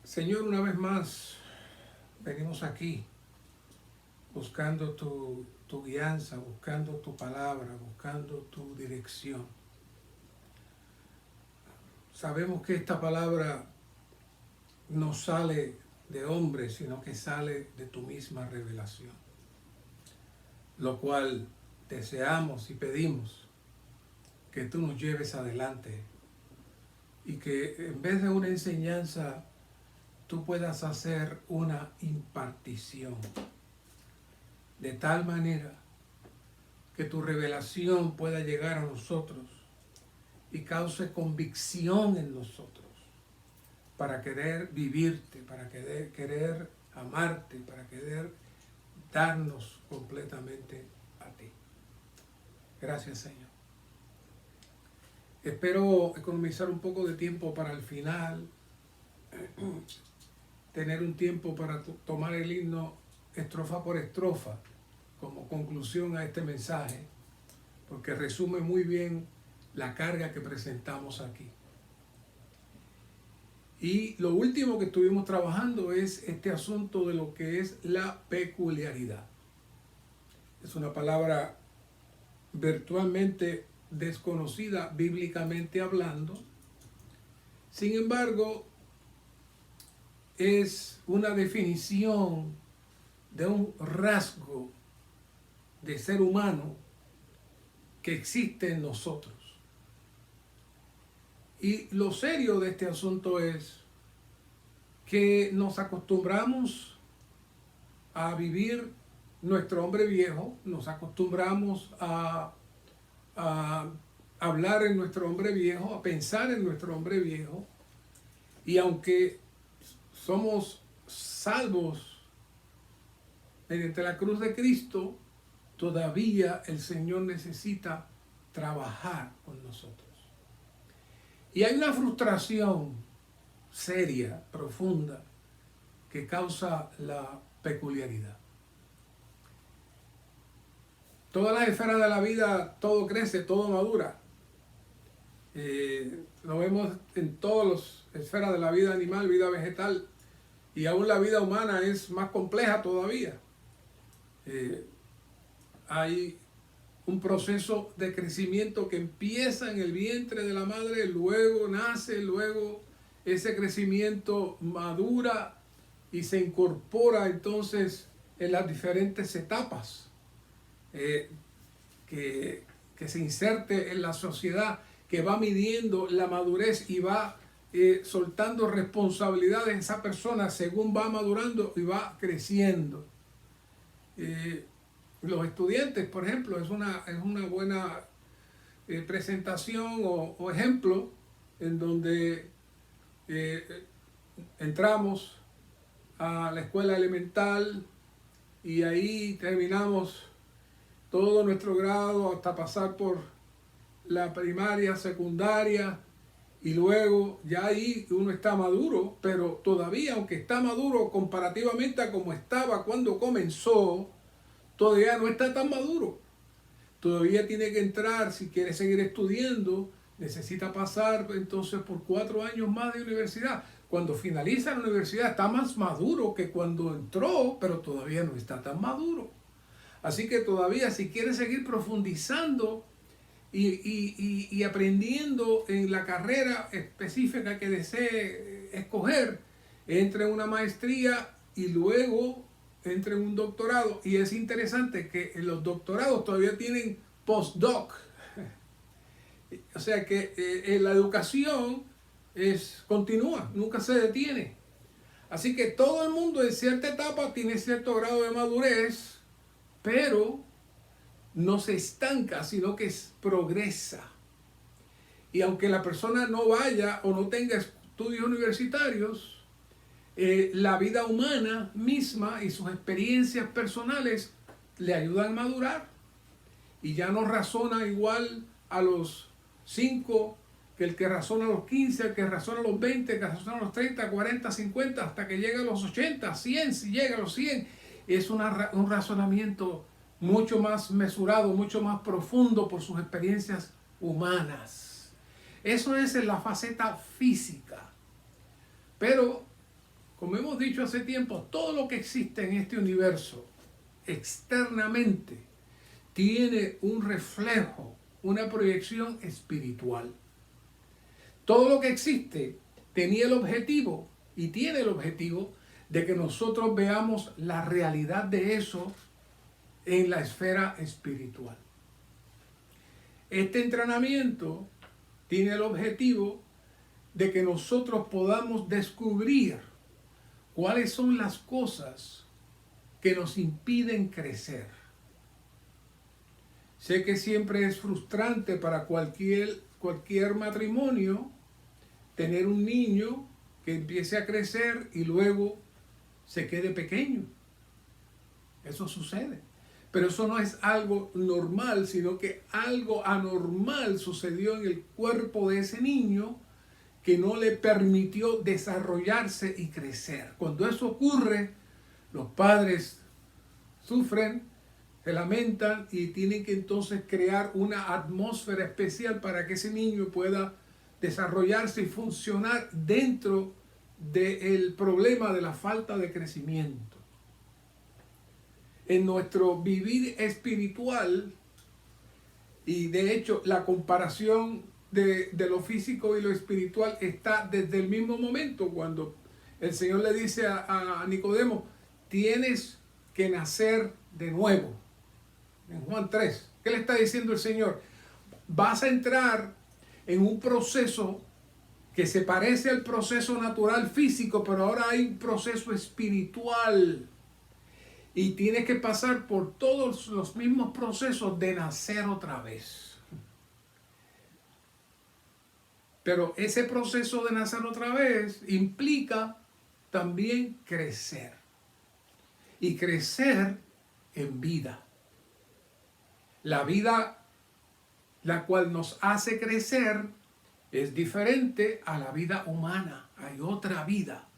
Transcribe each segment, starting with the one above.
Señor, una vez más venimos aquí buscando tu guianza, buscando tu palabra, buscando tu dirección. Sabemos que esta palabra no sale de hombre, sino que sale de tu misma revelación, lo cual deseamos y pedimos que tú nos lleves adelante y que en vez de una enseñanza tú puedas hacer una impartición, de tal manera que tu revelación pueda llegar a nosotros y cause convicción en nosotros para querer vivirte, para querer amarte, para querer darnos completamente a ti. Gracias, Señor. Espero economizar un poco de tiempo para el final, tener un tiempo para tomar el himno estrofa por estrofa como conclusión a este mensaje, porque resume muy bien la carga que presentamos aquí. Y lo último que estuvimos trabajando es este asunto de lo que es la peculiaridad. Es una palabra virtualmente desconocida bíblicamente hablando. Sin embargo, es una definición de un rasgo de ser humano que existe en nosotros. Y lo serio de este asunto es que nos acostumbramos a vivir nuestro hombre viejo, nos acostumbramos a hablar en nuestro hombre viejo, a pensar en nuestro hombre viejo, y aunque somos salvos mediante la cruz de Cristo, todavía el Señor necesita trabajar con nosotros. Y hay una frustración seria, profunda, que causa la peculiaridad. Todas las esferas de la vida, todo crece, todo madura. Lo vemos en todas las esferas de la vida animal, vida vegetal, y aún la vida humana es más compleja todavía. Hay un proceso de crecimiento que empieza en el vientre de la madre, luego nace, luego ese crecimiento madura y se incorpora entonces en las diferentes etapas que se inserte en la sociedad, que va midiendo la madurez y va soltando responsabilidades en esa persona según va madurando y va creciendo. Los estudiantes, por ejemplo, es una buena presentación o ejemplo en donde entramos a la escuela elemental y ahí terminamos todo nuestro grado hasta pasar por la primaria, secundaria, y luego ya ahí uno está maduro, pero todavía, aunque está maduro comparativamente a como estaba cuando comenzó, todavía no está tan maduro. Todavía tiene que entrar, si quiere seguir estudiando, necesita pasar entonces por 4 años más de universidad. Cuando finaliza la universidad está más maduro que cuando entró, pero todavía no está tan maduro. Así que todavía, si quiere seguir profundizando y aprendiendo en la carrera específica que desee escoger, entre en una maestría y luego entre en un doctorado. Y es interesante que los doctorados todavía tienen postdoc. O sea que la educación continúa, nunca se detiene. Así que todo el mundo en cierta etapa tiene cierto grado de madurez, pero no se estanca, sino que progresa. Y aunque la persona no vaya o no tenga estudios universitarios, la vida humana misma y sus experiencias personales le ayudan a madurar. Y ya no razona igual a los 5 que el que razona a los 15, el que razona a los 20, el que razona a los 30, 40, 50, hasta que llega a los 80, 100, si llega a los 100. Es un razonamiento mucho más mesurado, mucho más profundo por sus experiencias humanas. Eso es en la faceta física. Pero como hemos dicho hace tiempo, todo lo que existe en este universo externamente tiene un reflejo, una proyección espiritual. Todo lo que existe tenía el objetivo y tiene el objetivo de que nosotros veamos la realidad de eso en la esfera espiritual. Este entrenamiento tiene el objetivo de que nosotros podamos descubrir cuáles son las cosas que nos impiden crecer. Sé que siempre es frustrante para cualquier matrimonio tener un niño que empiece a crecer y luego se quede pequeño. Eso sucede. Pero eso no es algo normal, sino que algo anormal sucedió en el cuerpo de ese niño que no le permitió desarrollarse y crecer. Cuando eso ocurre, los padres sufren, se lamentan y tienen que entonces crear una atmósfera especial para que ese niño pueda desarrollarse y funcionar dentro del problema de la falta de crecimiento. En nuestro vivir espiritual, y de hecho la comparación de lo físico y lo espiritual está desde el mismo momento cuando el Señor le dice a Nicodemo, tienes que nacer de nuevo. En Juan 3, ¿qué le está diciendo el Señor? Vas a entrar en un proceso que se parece al proceso natural físico, pero ahora hay un proceso espiritual. Y tienes que pasar por todos los mismos procesos de nacer otra vez. Pero ese proceso de nacer otra vez implica también crecer. Y crecer en vida. La vida, la cual nos hace crecer, es diferente a la vida humana. Hay otra vida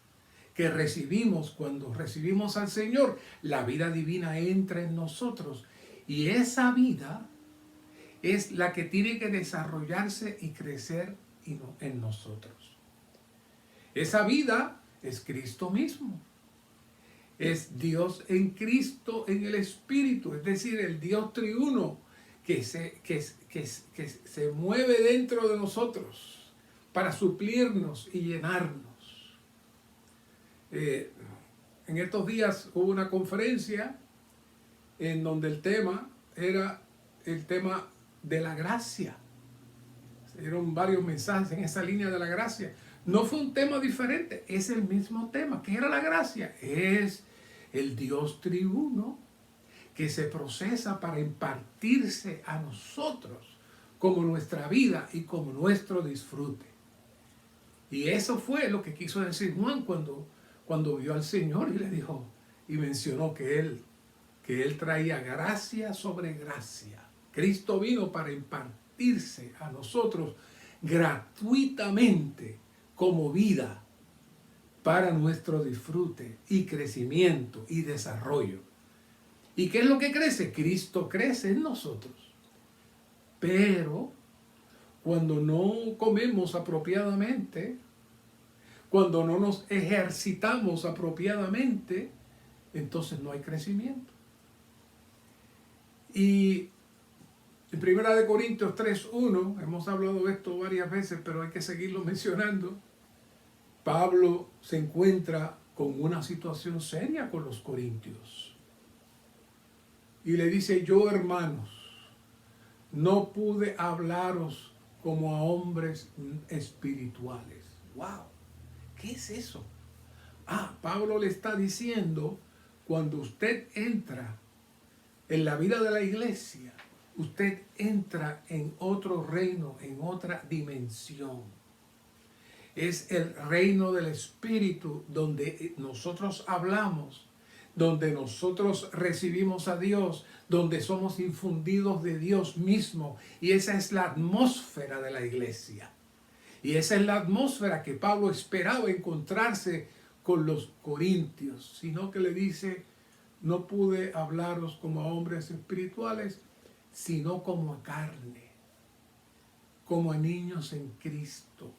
que recibimos cuando recibimos al Señor. La vida divina entra en nosotros. Y esa vida es la que tiene que desarrollarse y crecer en nosotros. Esa vida es Cristo mismo. Es Dios en Cristo, en el Espíritu, es decir, el Dios triuno que se mueve dentro de nosotros para suplirnos y llenarnos. En estos días hubo una conferencia en donde el tema era el tema de la gracia. Se dieron varios mensajes en esa línea de la gracia. No fue un tema diferente, es el mismo tema. ¿Qué era la gracia? Es el Dios triuno que se procesa para impartirse a nosotros como nuestra vida y como nuestro disfrute. Y eso fue lo que quiso decir Juan cuando vio al Señor y le dijo y mencionó que él traía gracia sobre gracia. Cristo vino para impartirse a nosotros gratuitamente como vida para nuestro disfrute y crecimiento y desarrollo. ¿Y qué es lo que crece? Cristo crece en nosotros. Pero cuando no comemos apropiadamente, cuando no nos ejercitamos apropiadamente, entonces no hay crecimiento. Y en 1 Corintios 3:1, hemos hablado de esto varias veces, pero hay que seguirlo mencionando. Pablo se encuentra con una situación seria con los corintios. Y le dice, yo hermanos, no pude hablaros como a hombres espirituales. ¡Wow! ¿Qué es eso? Pablo le está diciendo, cuando usted entra en la vida de la iglesia, usted entra en otro reino, en otra dimensión. Es el reino del Espíritu donde nosotros hablamos, donde nosotros recibimos a Dios, donde somos infundidos de Dios mismo. Y esa es la atmósfera de la iglesia. Y esa es la atmósfera que Pablo esperaba encontrarse con los corintios, sino que le dice, no pude hablaros como a hombres espirituales, sino como a carne, como a niños en Cristo.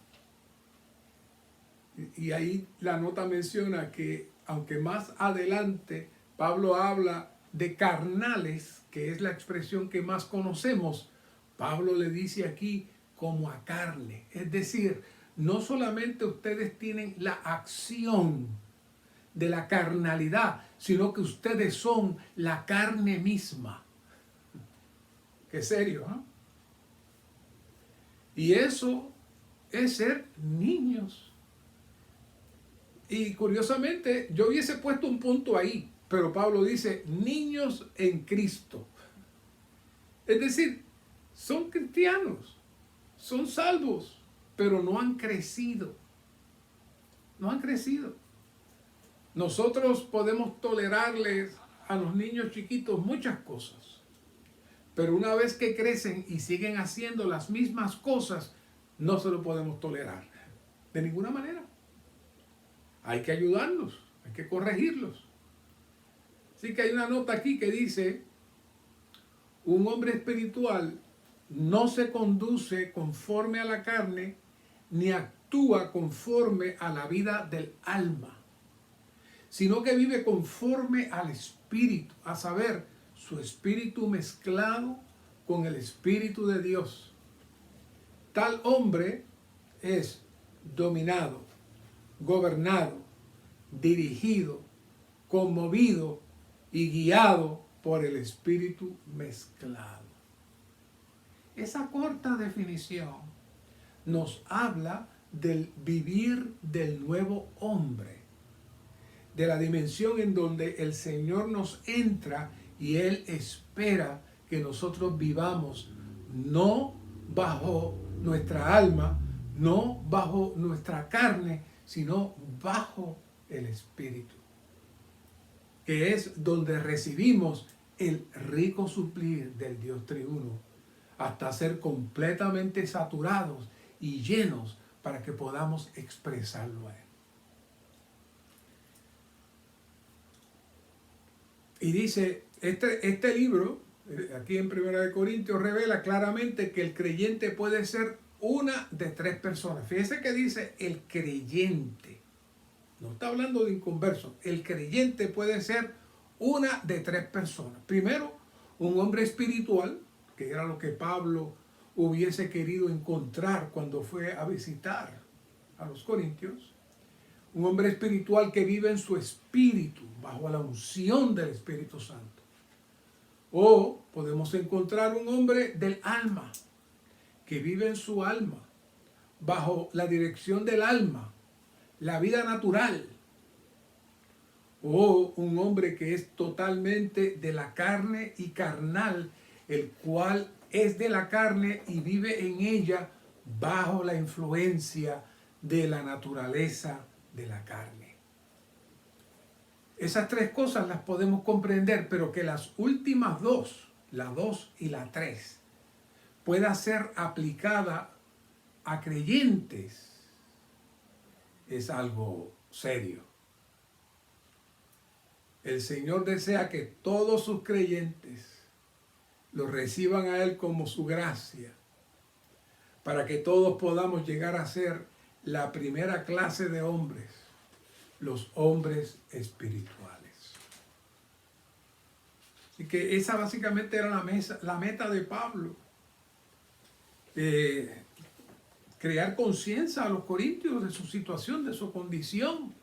y ahí la nota menciona que aunque más adelante Pablo habla de carnales, que es la expresión que más conocemos, Pablo le dice aquí como a carne. Es decir, no solamente ustedes tienen la acción de la carnalidad, sino que ustedes son la carne misma. Qué serio, ¿eh? Y eso es ser niños. Y curiosamente, yo hubiese puesto un punto ahí, pero Pablo dice, niños en Cristo. Es decir, son cristianos, son salvos, pero no han crecido. No han crecido. Nosotros podemos tolerarles a los niños chiquitos muchas cosas, pero una vez que crecen y siguen haciendo las mismas cosas, no se lo podemos tolerar. De ninguna manera. Hay que ayudarlos, hay que corregirlos. Así que hay una nota aquí que dice, un hombre espiritual no se conduce conforme a la carne, ni actúa conforme a la vida del alma, sino que vive conforme al espíritu, a saber, su espíritu mezclado con el espíritu de Dios. Tal hombre es dominado, gobernado, dirigido, conmovido y guiado por el espíritu mezclado. Esa corta definición nos habla del vivir del nuevo hombre, de la dimensión en donde el Señor nos entra y Él espera que nosotros vivamos no bajo nuestra alma, no bajo nuestra carne, sino bajo el Espíritu, que es donde recibimos el rico suplir del Dios triuno, hasta ser completamente saturados y llenos para que podamos expresarlo a Él. Y dice, este libro, aquí en 1 Corintios, revela claramente que el creyente puede ser una de tres personas. Fíjese que dice el creyente. No está hablando de inconverso. El creyente puede ser una de tres personas. Primero, un hombre espiritual, que era lo que Pablo hubiese querido encontrar cuando fue a visitar a los corintios. Un hombre espiritual que vive en su espíritu, bajo la unción del Espíritu Santo. O podemos encontrar un hombre del alma, que vive en su alma, bajo la dirección del alma, la vida natural. O un hombre que es totalmente de la carne y carnal, el cual es de la carne y vive en ella bajo la influencia de la naturaleza de la carne. Esas tres cosas las podemos comprender, pero que las últimas dos, la 2 y la 3, pueda ser aplicada a creyentes, es algo serio. El Señor desea que todos sus creyentes lo reciban a Él como su gracia, para que todos podamos llegar a ser la primera clase de hombres, los hombres espirituales. Así que esa básicamente era la meta de Pablo, crear conciencia a los corintios de su situación, de su condición,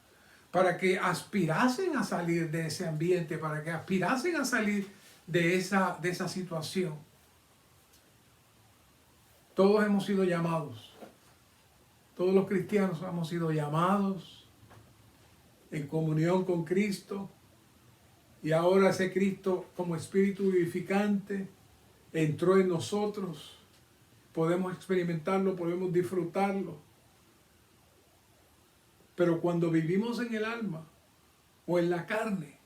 para que aspirasen a salir de ese ambiente, para que aspirasen a salir de esa situación. Todos hemos sido llamados, todos los cristianos hemos sido llamados en comunión con Cristo, y ahora ese Cristo como Espíritu vivificante entró en nosotros. Podemos experimentarlo, podemos disfrutarlo. Pero cuando vivimos en el alma o en la carne,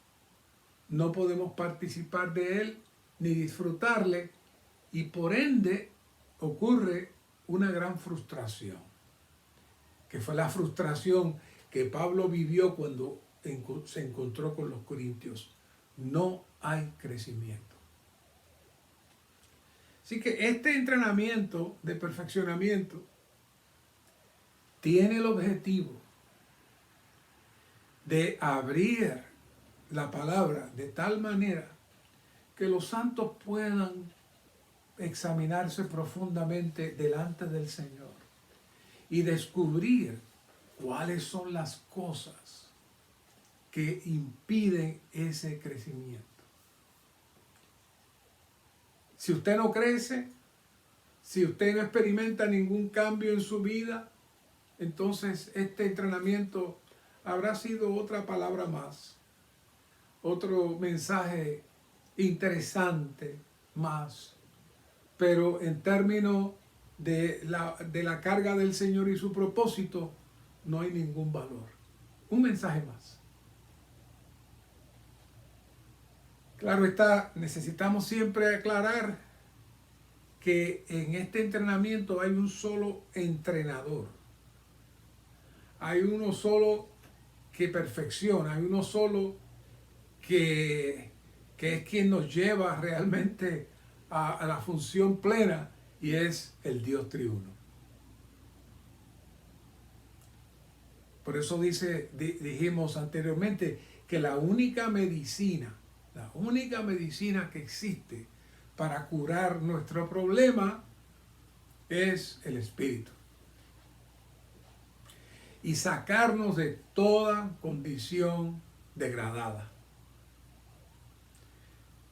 no podemos participar de Él ni disfrutarle, y por ende ocurre una gran frustración, que fue la frustración que Pablo vivió cuando se encontró con los corintios. No hay crecimiento. Así que este entrenamiento de perfeccionamiento tiene el objetivo de abrir la palabra de tal manera que los santos puedan examinarse profundamente delante del Señor y descubrir cuáles son las cosas que impiden ese crecimiento. Si usted no crece, si usted no experimenta ningún cambio en su vida, entonces este entrenamiento habrá sido otra palabra más, otro mensaje interesante más, pero en términos de la carga del Señor y su propósito, no hay ningún valor. Un mensaje más. Claro está, necesitamos siempre aclarar que en este entrenamiento hay un solo entrenador. Hay uno solo que perfecciona, hay uno solo que es quien nos lleva realmente a la función plena, y es el Dios triuno. Por eso dijimos anteriormente que la única medicina que existe para curar nuestro problema es el Espíritu. Y sacarnos de toda condición degradada.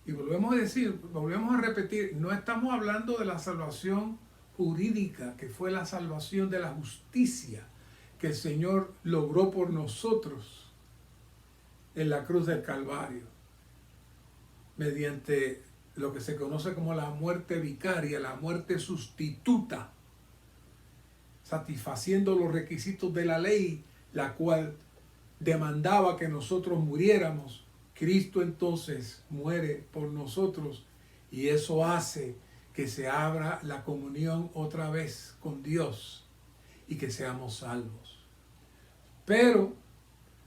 Y volvemos a repetir, no estamos hablando de la salvación jurídica, que fue la salvación de la justicia que el Señor logró por nosotros en la cruz del Calvario, mediante lo que se conoce como la muerte vicaria, la muerte sustituta, satisfaciendo los requisitos de la ley, la cual demandaba que nosotros muriéramos. Cristo entonces muere por nosotros, y eso hace que se abra la comunión otra vez con Dios y que seamos salvos. Pero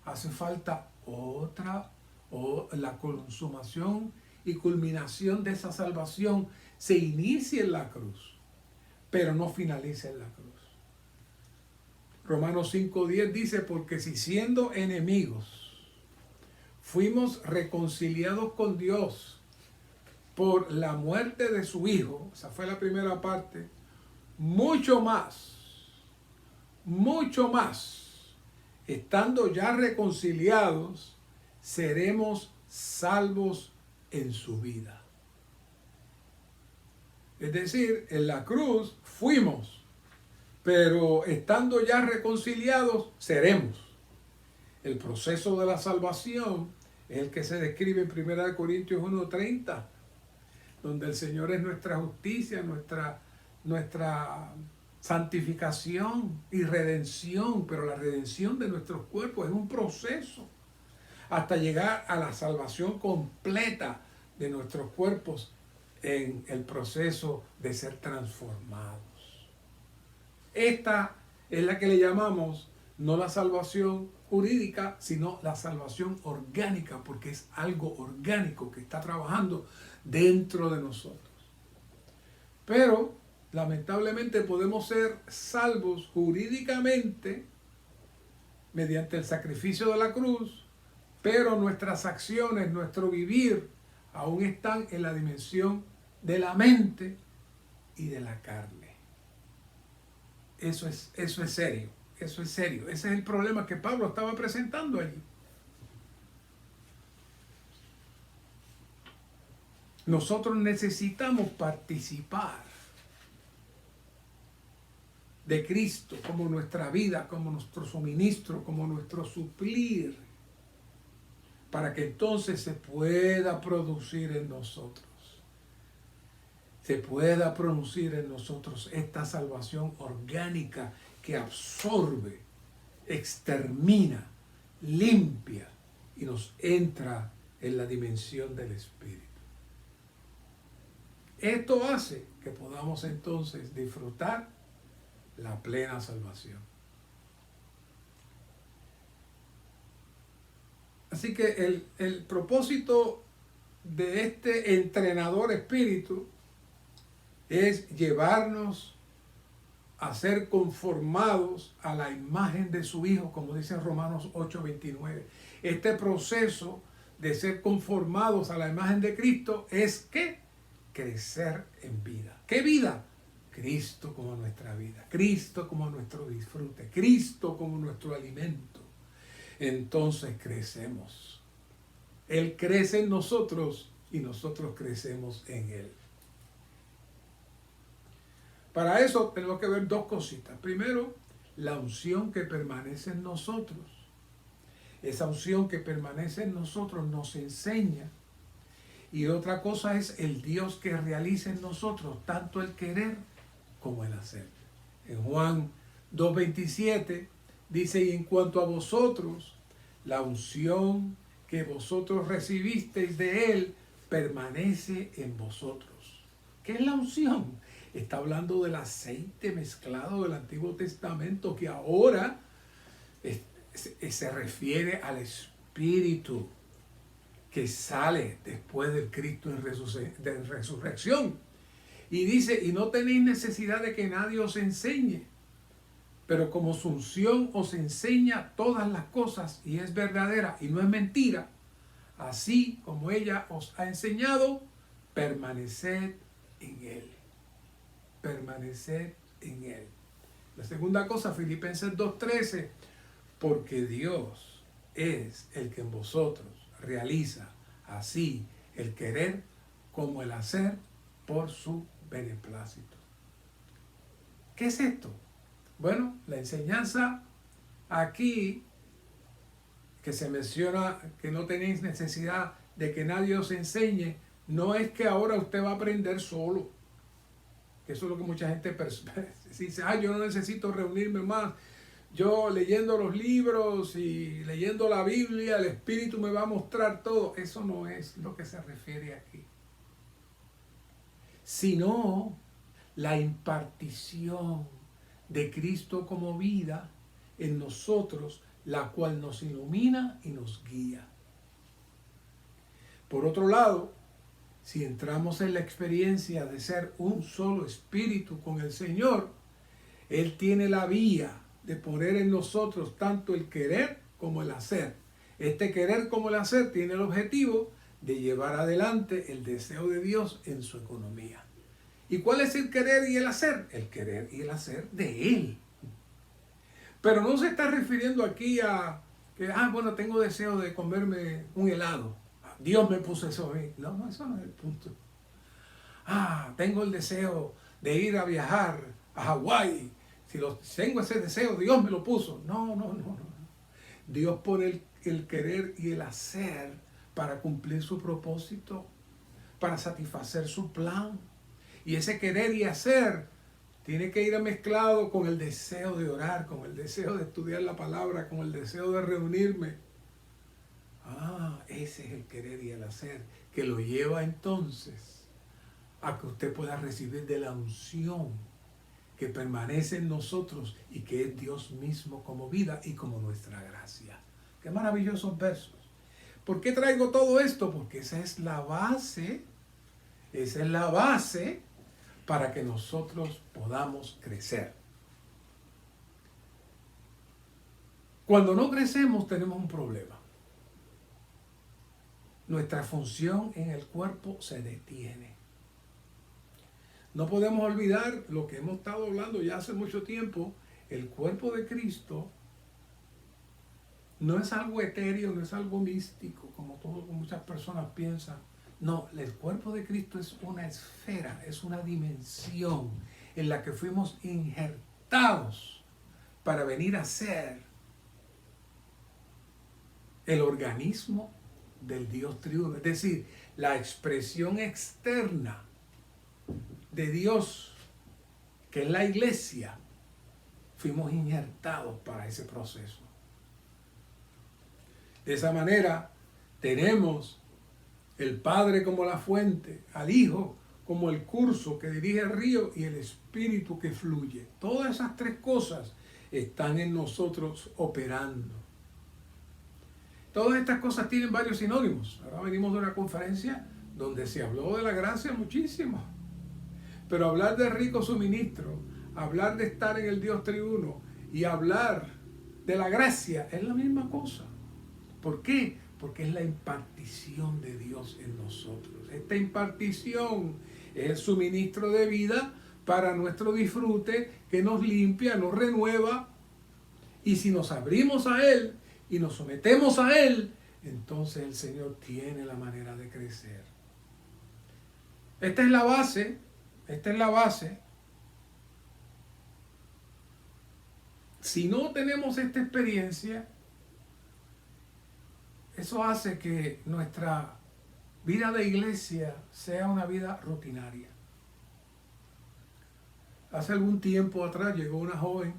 hace falta la consumación y culminación de esa salvación se inicia en la cruz, pero no finaliza en la cruz. Romanos 5:10 dice, porque si siendo enemigos fuimos reconciliados con Dios por la muerte de su Hijo, esa fue la primera parte, mucho más, estando ya reconciliados, seremos salvos en su vida. Es decir, en la cruz fuimos, pero estando ya reconciliados, seremos. El proceso de la salvación es el que se describe en 1 Corintios 1:30, donde el Señor es nuestra justicia, nuestra santificación y redención, pero la redención de nuestros cuerpos es un proceso hasta llegar a la salvación completa de nuestros cuerpos en el proceso de ser transformados. Esta es la que le llamamos no la salvación jurídica, sino la salvación orgánica, porque es algo orgánico que está trabajando dentro de nosotros. Pero lamentablemente podemos ser salvos jurídicamente mediante el sacrificio de la cruz, pero nuestras acciones, nuestro vivir, aún están en la dimensión de la mente y de la carne. Eso es serio, eso es serio. Ese es el problema que Pablo estaba presentando allí. Nosotros necesitamos participar de Cristo como nuestra vida, como nuestro suministro, como nuestro suplir, para que entonces se pueda producir en nosotros. Se pueda producir en nosotros esta salvación orgánica que absorbe, extermina, limpia y nos entra en la dimensión del Espíritu. Esto hace que podamos entonces disfrutar la plena salvación. Así que el propósito de este entrenador espíritu es llevarnos a ser conformados a la imagen de su Hijo, como dice Romanos 8:29. Este proceso de ser conformados a la imagen de Cristo es que crecer en vida. ¿Qué vida? Cristo como nuestra vida, Cristo como nuestro disfrute, Cristo como nuestro alimento. Entonces crecemos. Él crece en nosotros y nosotros crecemos en Él. Para eso tenemos que ver dos cositas. Primero, la unción que permanece en nosotros. Esa unción que permanece en nosotros nos enseña. Y otra cosa es el Dios que realiza en nosotros tanto el querer como el hacer. En Juan 2:27 dice, y en cuanto a vosotros, la unción que vosotros recibisteis de Él permanece en vosotros. ¿Qué es la unción? Está hablando del aceite mezclado del Antiguo Testamento que ahora se refiere al Espíritu que sale después del Cristo de resurrección. Y dice, y no tenéis necesidad de que nadie os enseñe, pero como su unción os enseña todas las cosas y es verdadera y no es mentira, así como ella os ha enseñado, permaneced en Él. Permaneced en Él. La segunda cosa, Filipenses 2:13, porque Dios es el que en vosotros realiza así el querer como el hacer por su beneplácito. ¿Qué es esto? Bueno, la enseñanza aquí que se menciona que no tenéis necesidad de que nadie os enseñe, no es que ahora usted va a aprender solo. Eso es lo que mucha gente dice, yo no necesito reunirme más. Yo leyendo los libros y leyendo la Biblia, el Espíritu me va a mostrar todo. Eso no es lo que se refiere aquí. Sino la impartición de Cristo como vida en nosotros, la cual nos ilumina y nos guía. Por otro lado, si entramos en la experiencia de ser un solo espíritu con el Señor, Él tiene la vía de poner en nosotros tanto el querer como el hacer. Este querer como el hacer tiene el objetivo de llevar adelante el deseo de Dios en su economía. ¿Y cuál es el querer y el hacer? El querer y el hacer de Él. Pero no se está refiriendo aquí a que, bueno, tengo deseo de comerme un helado. Dios me puso eso a mí. No, eso no es el punto. Tengo el deseo de ir a viajar a Hawái. Si tengo ese deseo, Dios me lo puso. No. Dios pone el querer y el hacer para cumplir su propósito, para satisfacer su plan. Y ese querer y hacer tiene que ir mezclado con el deseo de orar, con el deseo de estudiar la palabra, con el deseo de reunirme. Ese es el querer y el hacer, que lo lleva entonces a que usted pueda recibir de la unción que permanece en nosotros y que es Dios mismo como vida y como nuestra gracia. Qué maravillosos versos. ¿Por qué traigo todo esto? Porque esa es la base para que nosotros podamos crecer. Cuando no crecemos tenemos un problema. Nuestra función en el cuerpo se detiene. No podemos olvidar lo que hemos estado hablando ya hace mucho tiempo. El cuerpo de Cristo no es algo etéreo, no es algo místico, como muchas personas piensan. No, el cuerpo de Cristo es una esfera, es una dimensión en la que fuimos injertados para venir a ser el organismo del Dios triuno, es decir, la expresión externa de Dios, que es la iglesia. Fuimos injertados para ese proceso. De esa manera tenemos el Padre como la fuente, al Hijo como el curso que dirige el río y el Espíritu que fluye. Todas esas tres cosas están en nosotros operando. Todas estas cosas tienen varios sinónimos. Ahora venimos de una conferencia donde se habló de la gracia muchísimo. Pero hablar de rico suministro, hablar de estar en el Dios triuno y hablar de la gracia es la misma cosa. ¿Por qué? Porque es la impartición de Dios en nosotros. Esta impartición es el suministro de vida para nuestro disfrute, que nos limpia, nos renueva. Y si nos abrimos a Él y nos sometemos a Él, entonces el Señor tiene la manera de crecer. Esta es la base. Esta es la base. Si no tenemos esta experiencia, eso hace que nuestra vida de iglesia sea una vida rutinaria. Hace algún tiempo atrás llegó una joven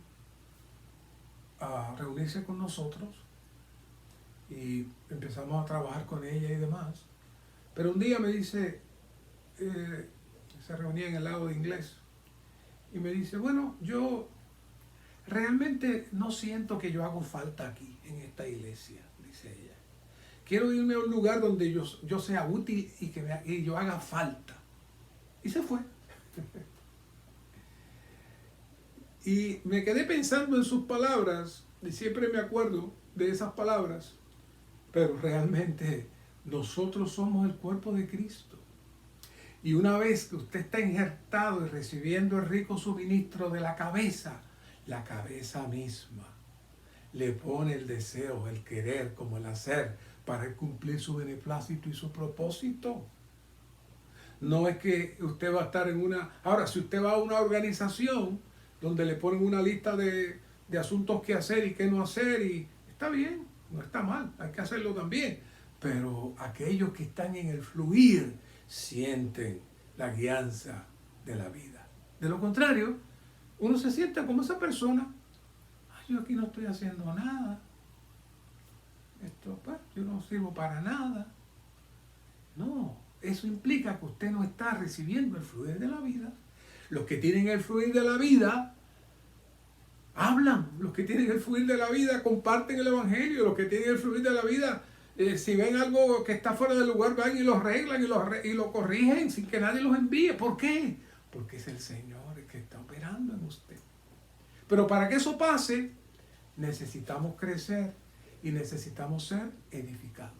a reunirse con nosotros y empezamos a trabajar con ella y demás. Pero un día me dice, se reunía en el lado de inglés, y me dice, bueno, yo realmente no siento que yo hago falta aquí, en esta iglesia, dice ella. Quiero irme a un lugar donde yo sea útil y que yo haga falta. Y se fue. Y me quedé pensando en sus palabras, y siempre me acuerdo de esas palabras, pero realmente nosotros somos el cuerpo de Cristo. Y una vez que usted está injertado y recibiendo el rico suministro de la cabeza misma le pone el deseo, el querer como el hacer para cumplir su beneplácito y su propósito. No es que usted va a estar en una... Ahora, si usted va a una organización donde le ponen una lista de asuntos que hacer y qué no hacer, y está bien, no está mal, hay que hacerlo también. Pero aquellos que están en el fluir sienten la guianza de la vida. De lo contrario, uno se siente como esa persona. Yo aquí no estoy haciendo nada. Pues, yo no sirvo para nada. No, eso implica que usted no está recibiendo el fluir de la vida. Los que tienen el fluir de la vida hablan. Los que tienen el fluir de la vida comparten el evangelio. Los que tienen el fluir de la vida, si ven algo que está fuera del lugar, van y lo arreglan y lo corrigen sin que nadie los envíe. ¿Por qué? Porque es el Señor el que está operando en usted. Pero para que eso pase, necesitamos crecer y necesitamos ser edificados.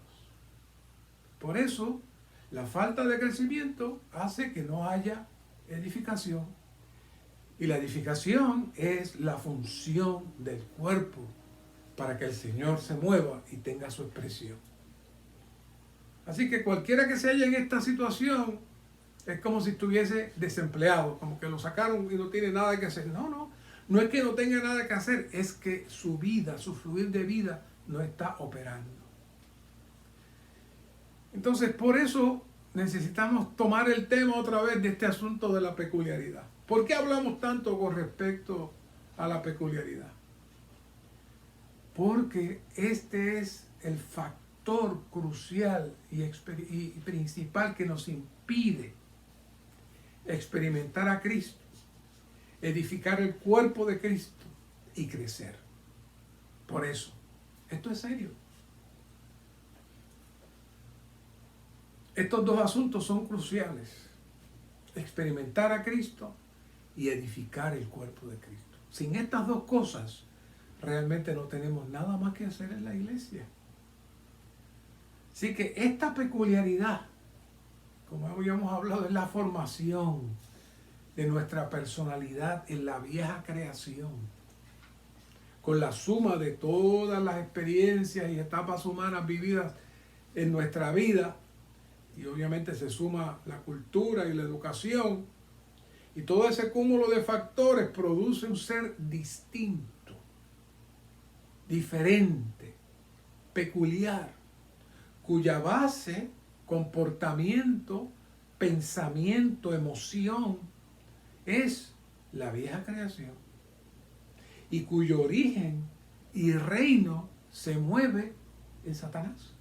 Por eso, la falta de crecimiento hace que no haya edificación. Y la edificación es la función del cuerpo para que el Señor se mueva y tenga su expresión. Así que cualquiera que se halla en esta situación es como si estuviese desempleado, como que lo sacaron y no tiene nada que hacer. No es que no tenga nada que hacer, es que su vida, su fluir de vida no está operando. Entonces, por eso necesitamos tomar el tema otra vez de este asunto de la peculiaridad. ¿Por qué hablamos tanto con respecto a la peculiaridad? Porque este es el factor crucial y principal que nos impide experimentar a Cristo, edificar el cuerpo de Cristo y crecer. Por eso, esto es serio. Estos dos asuntos son cruciales. Experimentar a Cristo y edificar el cuerpo de Cristo. Sin estas dos cosas, realmente no tenemos nada más que hacer en la iglesia. Así que esta peculiaridad, como habíamos hablado, es la formación de nuestra personalidad en la vieja creación, con la suma de todas las experiencias y etapas humanas vividas en nuestra vida, y obviamente se suma la cultura y la educación, y todo ese cúmulo de factores produce un ser distinto, diferente, peculiar, cuya base, comportamiento, pensamiento, emoción, es la vieja creación, y cuyo origen y reino se mueve en Satanás.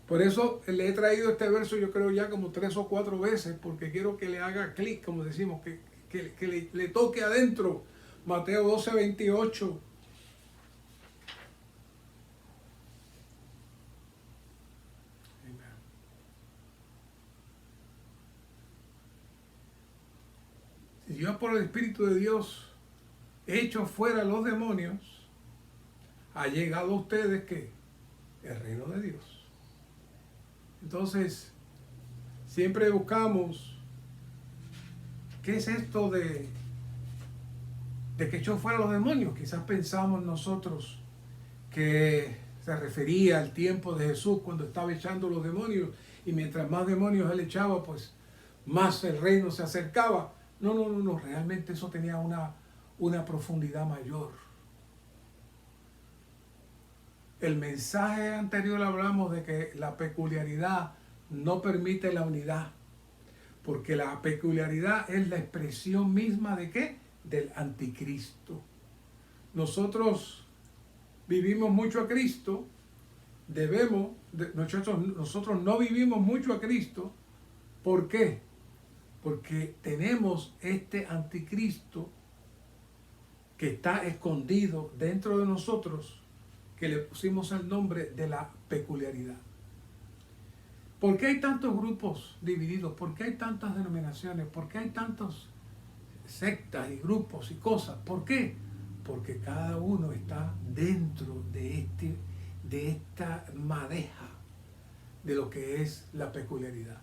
Por eso le he traído este verso, yo creo ya como 3 o 4 veces, porque quiero que le haga clic, como decimos, que le toque adentro. Mateo 12, 28. yo por el Espíritu de Dios he hecho fuera los demonios, ha llegado a ustedes que el reino de Dios. Entonces, siempre buscamos, ¿qué es esto de que echó fuera los demonios? Quizás pensamos nosotros que se refería al tiempo de Jesús cuando estaba echando los demonios, y mientras más demonios él echaba, pues más el reino se acercaba. No, realmente eso tenía una profundidad mayor. El mensaje anterior hablamos de que la peculiaridad no permite la unidad, porque la peculiaridad es la expresión misma ¿de qué? Del anticristo. Nosotros vivimos mucho a Cristo, nosotros no vivimos mucho a Cristo. ¿Por qué? Porque tenemos este anticristo que está escondido dentro de nosotros, que le pusimos el nombre de la peculiaridad. ¿Por qué hay tantos grupos divididos? ¿Por qué hay tantas denominaciones? ¿Por qué hay tantas sectas y grupos y cosas? ¿Por qué? Porque cada uno está dentro de esta madeja de lo que es la peculiaridad.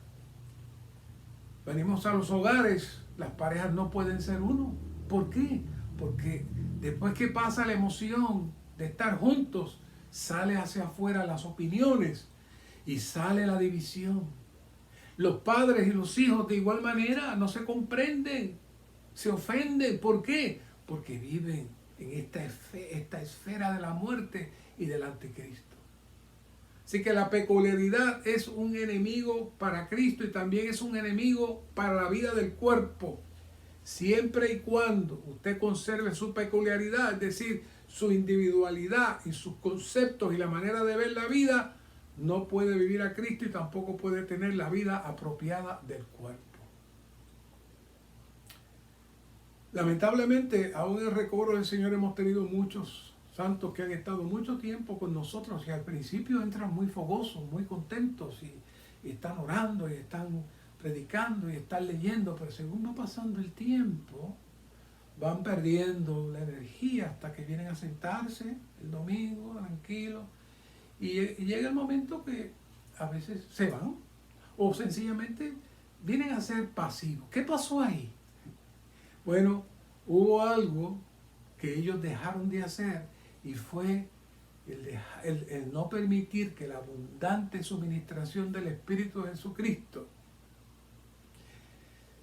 Venimos a los hogares, las parejas no pueden ser uno. ¿Por qué? Porque después que pasa la emoción de estar juntos, sale hacia afuera las opiniones y sale la división. Los padres y los hijos de igual manera no se comprenden, se ofenden. ¿Por qué? Porque viven en esta esfera de la muerte y del anticristo. Así que la peculiaridad es un enemigo para Cristo y también es un enemigo para la vida del cuerpo. Siempre y cuando usted conserve su peculiaridad, es decir, su individualidad y sus conceptos y la manera de ver la vida, no puede vivir a Cristo y tampoco puede tener la vida apropiada del cuerpo. Lamentablemente, aún en el recobro del Señor hemos tenido muchos santos que han estado mucho tiempo con nosotros y al principio entran muy fogosos, muy contentos y están orando y están predicando y están leyendo, pero según va pasando el tiempo, van perdiendo la energía hasta que vienen a sentarse el domingo, tranquilo, y llega el momento que a veces se van o sencillamente vienen a ser pasivos. ¿Qué pasó ahí? Bueno, hubo algo que ellos dejaron de hacer y fue el no permitir que la abundante suministración del Espíritu de Jesucristo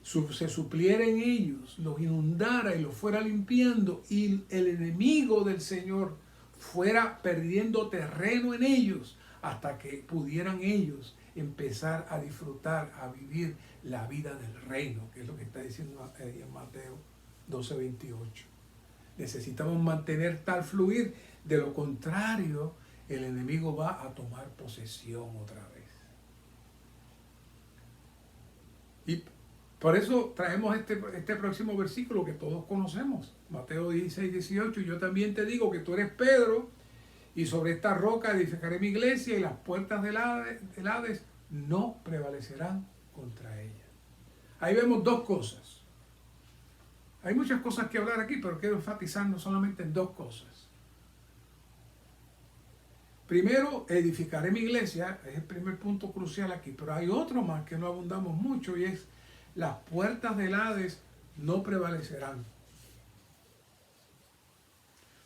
se supliera en ellos, los inundara y los fuera limpiando, y el enemigo del Señor fuera perdiendo terreno en ellos hasta que pudieran ellos empezar a disfrutar, a vivir la vida del reino, que es lo que está diciendo en Mateo 12:28. Necesitamos mantener tal fluir, de lo contrario el enemigo va a tomar posesión otra vez. Y por eso traemos este próximo versículo que todos conocemos, Mateo 16:18. Yo también te digo que tú eres Pedro, y sobre esta roca edificaré mi iglesia, y las puertas del Hades no prevalecerán contra ella. Ahí vemos dos cosas. Hay muchas cosas que hablar aquí, pero quiero enfatizarnos solamente en dos cosas. Primero, edificaré mi iglesia, es el primer punto crucial aquí, pero hay otro más que no abundamos mucho, y es las puertas del Hades no prevalecerán.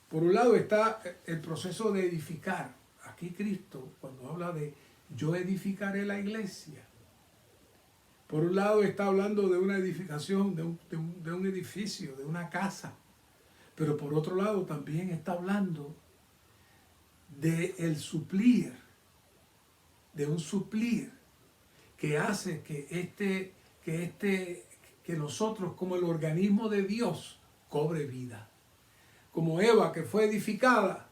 Por un lado está el proceso de edificar. Aquí Cristo, cuando habla de yo edificaré la iglesia, por un lado está hablando de una edificación, de un edificio, de una casa, pero por otro lado también está hablando de el suplir, de un suplir que hace que nosotros como el organismo de Dios cobre vida. Como Eva, que fue edificada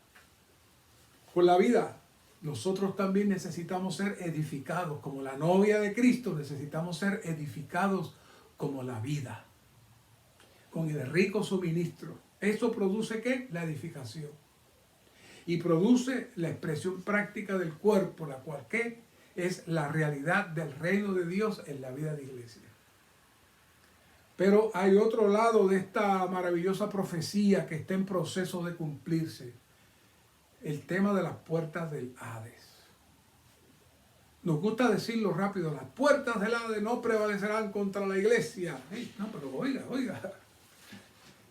por la vida, nosotros también necesitamos ser edificados. Como la novia de Cristo, necesitamos ser edificados como la vida, con el rico suministro. Eso produce ¿qué? La edificación. Y produce la expresión práctica del cuerpo, la cual ¿qué? Es la realidad del reino de Dios en la vida de iglesia. Pero hay otro lado de esta maravillosa profecía que está en proceso de cumplirse. El tema de las puertas del Hades. Nos gusta decirlo rápido, las puertas del Hades no prevalecerán contra la iglesia. No, pero oiga.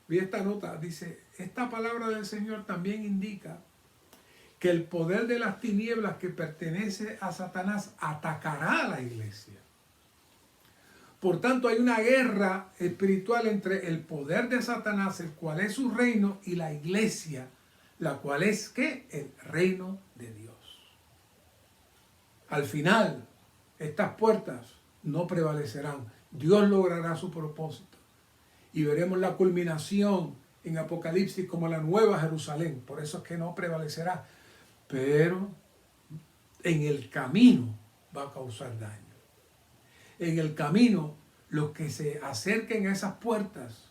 Vi esta nota, dice, esta palabra del Señor también indica que el poder de las tinieblas que pertenece a Satanás atacará a la iglesia. Por tanto, hay una guerra espiritual entre el poder de Satanás, el cual es su reino, y la iglesia, la cual es, ¿qué? El reino de Dios. Al final, estas puertas no prevalecerán. Dios logrará su propósito. Y veremos la culminación en Apocalipsis como la nueva Jerusalén. Por eso es que no prevalecerá. Pero en el camino va a causar daño. En el camino, los que se acerquen a esas puertas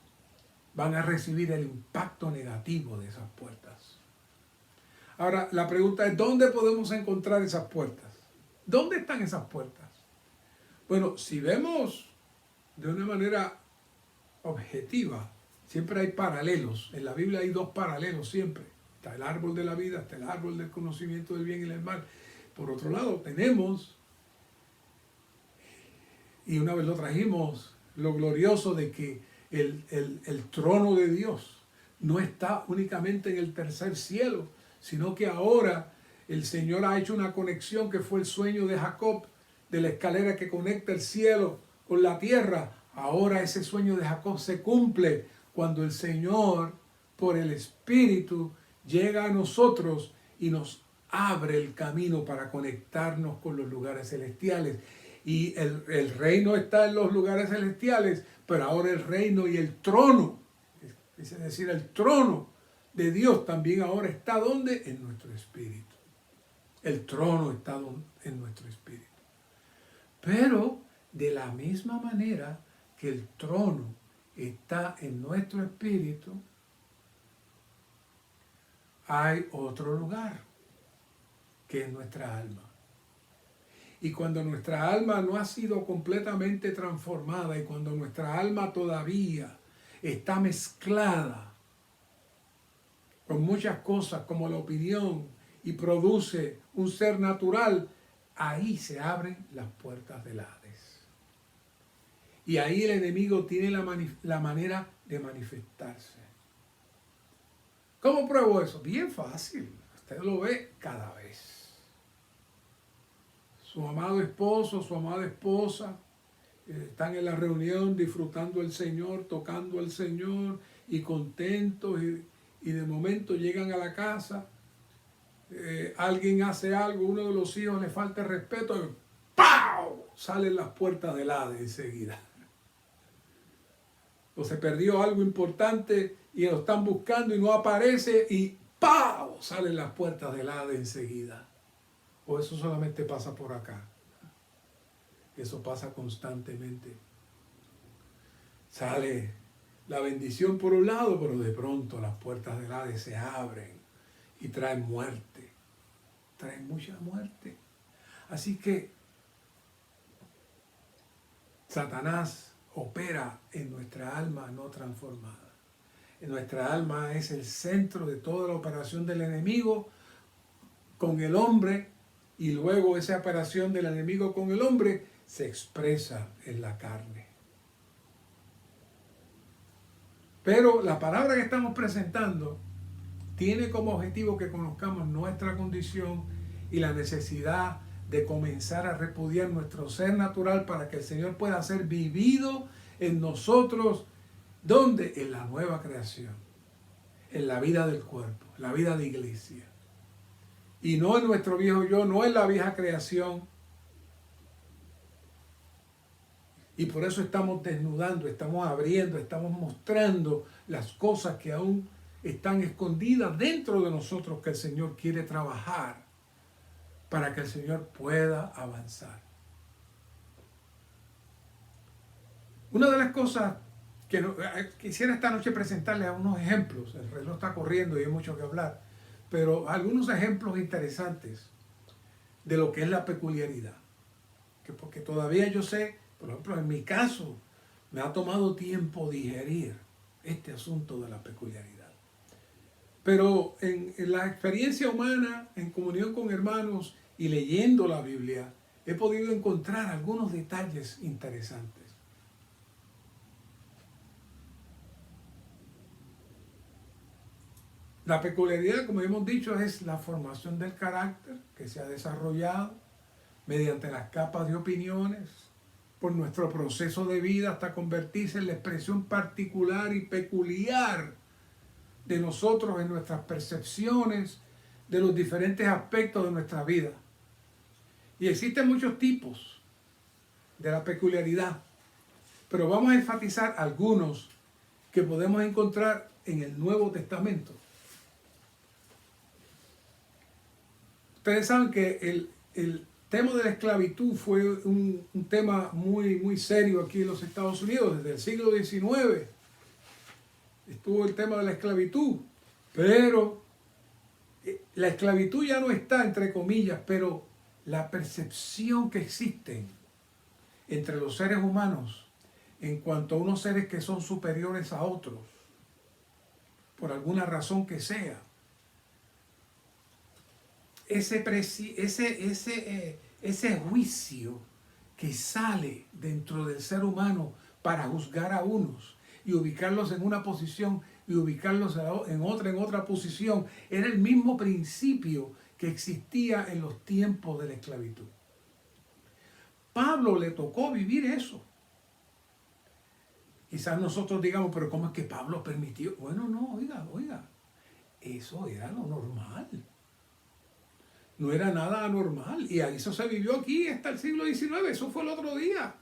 van a recibir el impacto negativo de esas puertas. Ahora, la pregunta es, ¿dónde podemos encontrar esas puertas? ¿Dónde están esas puertas? Bueno, si vemos de una manera objetiva, siempre hay paralelos. En la Biblia hay dos paralelos siempre. Está el árbol de la vida, está el árbol del conocimiento del bien y del mal. Por otro lado, tenemos, y una vez lo trajimos, lo glorioso de que el trono de Dios no está únicamente en el tercer cielo, sino que ahora el Señor ha hecho una conexión que fue el sueño de Jacob, de la escalera que conecta el cielo con la tierra. Ahora ese sueño de Jacob se cumple cuando el Señor, por el Espíritu, llega a nosotros y nos abre el camino para conectarnos con los lugares celestiales. Y el reino está en los lugares celestiales, pero ahora el reino y el trono, es decir, el trono de Dios también ahora está ¿dónde? En nuestro espíritu. El trono está en nuestro espíritu. Pero de la misma manera que el trono está en nuestro espíritu, hay otro lugar que es nuestra alma. Y cuando nuestra alma no ha sido completamente transformada y cuando nuestra alma todavía está mezclada con muchas cosas como la opinión y produce un ser natural, ahí se abren las puertas del Hades. Y ahí el enemigo tiene la manera de manifestarse. ¿Cómo pruebo eso? Bien fácil. Usted lo ve cada vez. Su amado esposo, su amada esposa están en la reunión disfrutando el Señor, tocando al Señor y contentos y de momento llegan a la casa, alguien hace algo, uno de los hijos le falta el respeto y ¡pau! Salen las puertas del Hades enseguida. O se perdió algo importante y lo están buscando y no aparece y ¡pau! Salen las puertas del Hades enseguida. O eso solamente pasa por acá. Eso pasa constantemente. Sale la bendición por un lado, pero de pronto las puertas del Hades se abren y traen muerte. Traen mucha muerte. Así que Satanás opera en nuestra alma no transformada. En nuestra alma es el centro de toda la operación del enemigo con el hombre. Y luego esa operación del enemigo con el hombre se expresa en la carne. Pero la palabra que estamos presentando tiene como objetivo que conozcamos nuestra condición y la necesidad de comenzar a repudiar nuestro ser natural para que el Señor pueda ser vivido en nosotros. ¿Dónde? En la nueva creación, en la vida del cuerpo, la vida de iglesia. Y no en nuestro viejo yo, no en la vieja creación. Y por eso estamos desnudando, estamos abriendo, estamos mostrando las cosas que aún están escondidas dentro de nosotros que el Señor quiere trabajar para que el Señor pueda avanzar. Una de las cosas que quisiera esta noche presentarles unos ejemplos. El reloj está corriendo y hay mucho que hablar. Pero algunos ejemplos interesantes de lo que es la peculiaridad. Porque todavía yo sé, por ejemplo, en mi caso, Me ha tomado tiempo digerir este asunto de la peculiaridad. Pero en la experiencia humana, en comunión con hermanos y leyendo la Biblia, he podido encontrar algunos detalles interesantes. La peculiaridad, como hemos dicho, es la formación del carácter que se ha desarrollado mediante las capas de opiniones, por nuestro proceso de vida hasta convertirse en la expresión particular y peculiar de nosotros en nuestras percepciones de los diferentes aspectos de nuestra vida. Y existen muchos tipos de la peculiaridad, pero vamos a enfatizar algunos que podemos encontrar en el Nuevo Testamento. Ustedes saben que el tema de la esclavitud fue un tema muy serio aquí en los Estados Unidos. Desde el siglo XIX estuvo el tema de la esclavitud, pero la esclavitud ya no está, entre comillas, pero la percepción que existe entre los seres humanos en cuanto a unos seres que son superiores a otros, por alguna razón que sea, ese juicio que sale dentro del ser humano para juzgar a unos y ubicarlos en una posición y ubicarlos en otra posición, era el mismo principio que existía en los tiempos de la esclavitud. Pablo le tocó vivir eso. Quizás nosotros digamos, pero ¿cómo es que Pablo permitió? Bueno, no, oiga, eso era lo normal. No era nada anormal. Y eso se vivió aquí hasta el siglo XIX. Eso fue el otro día,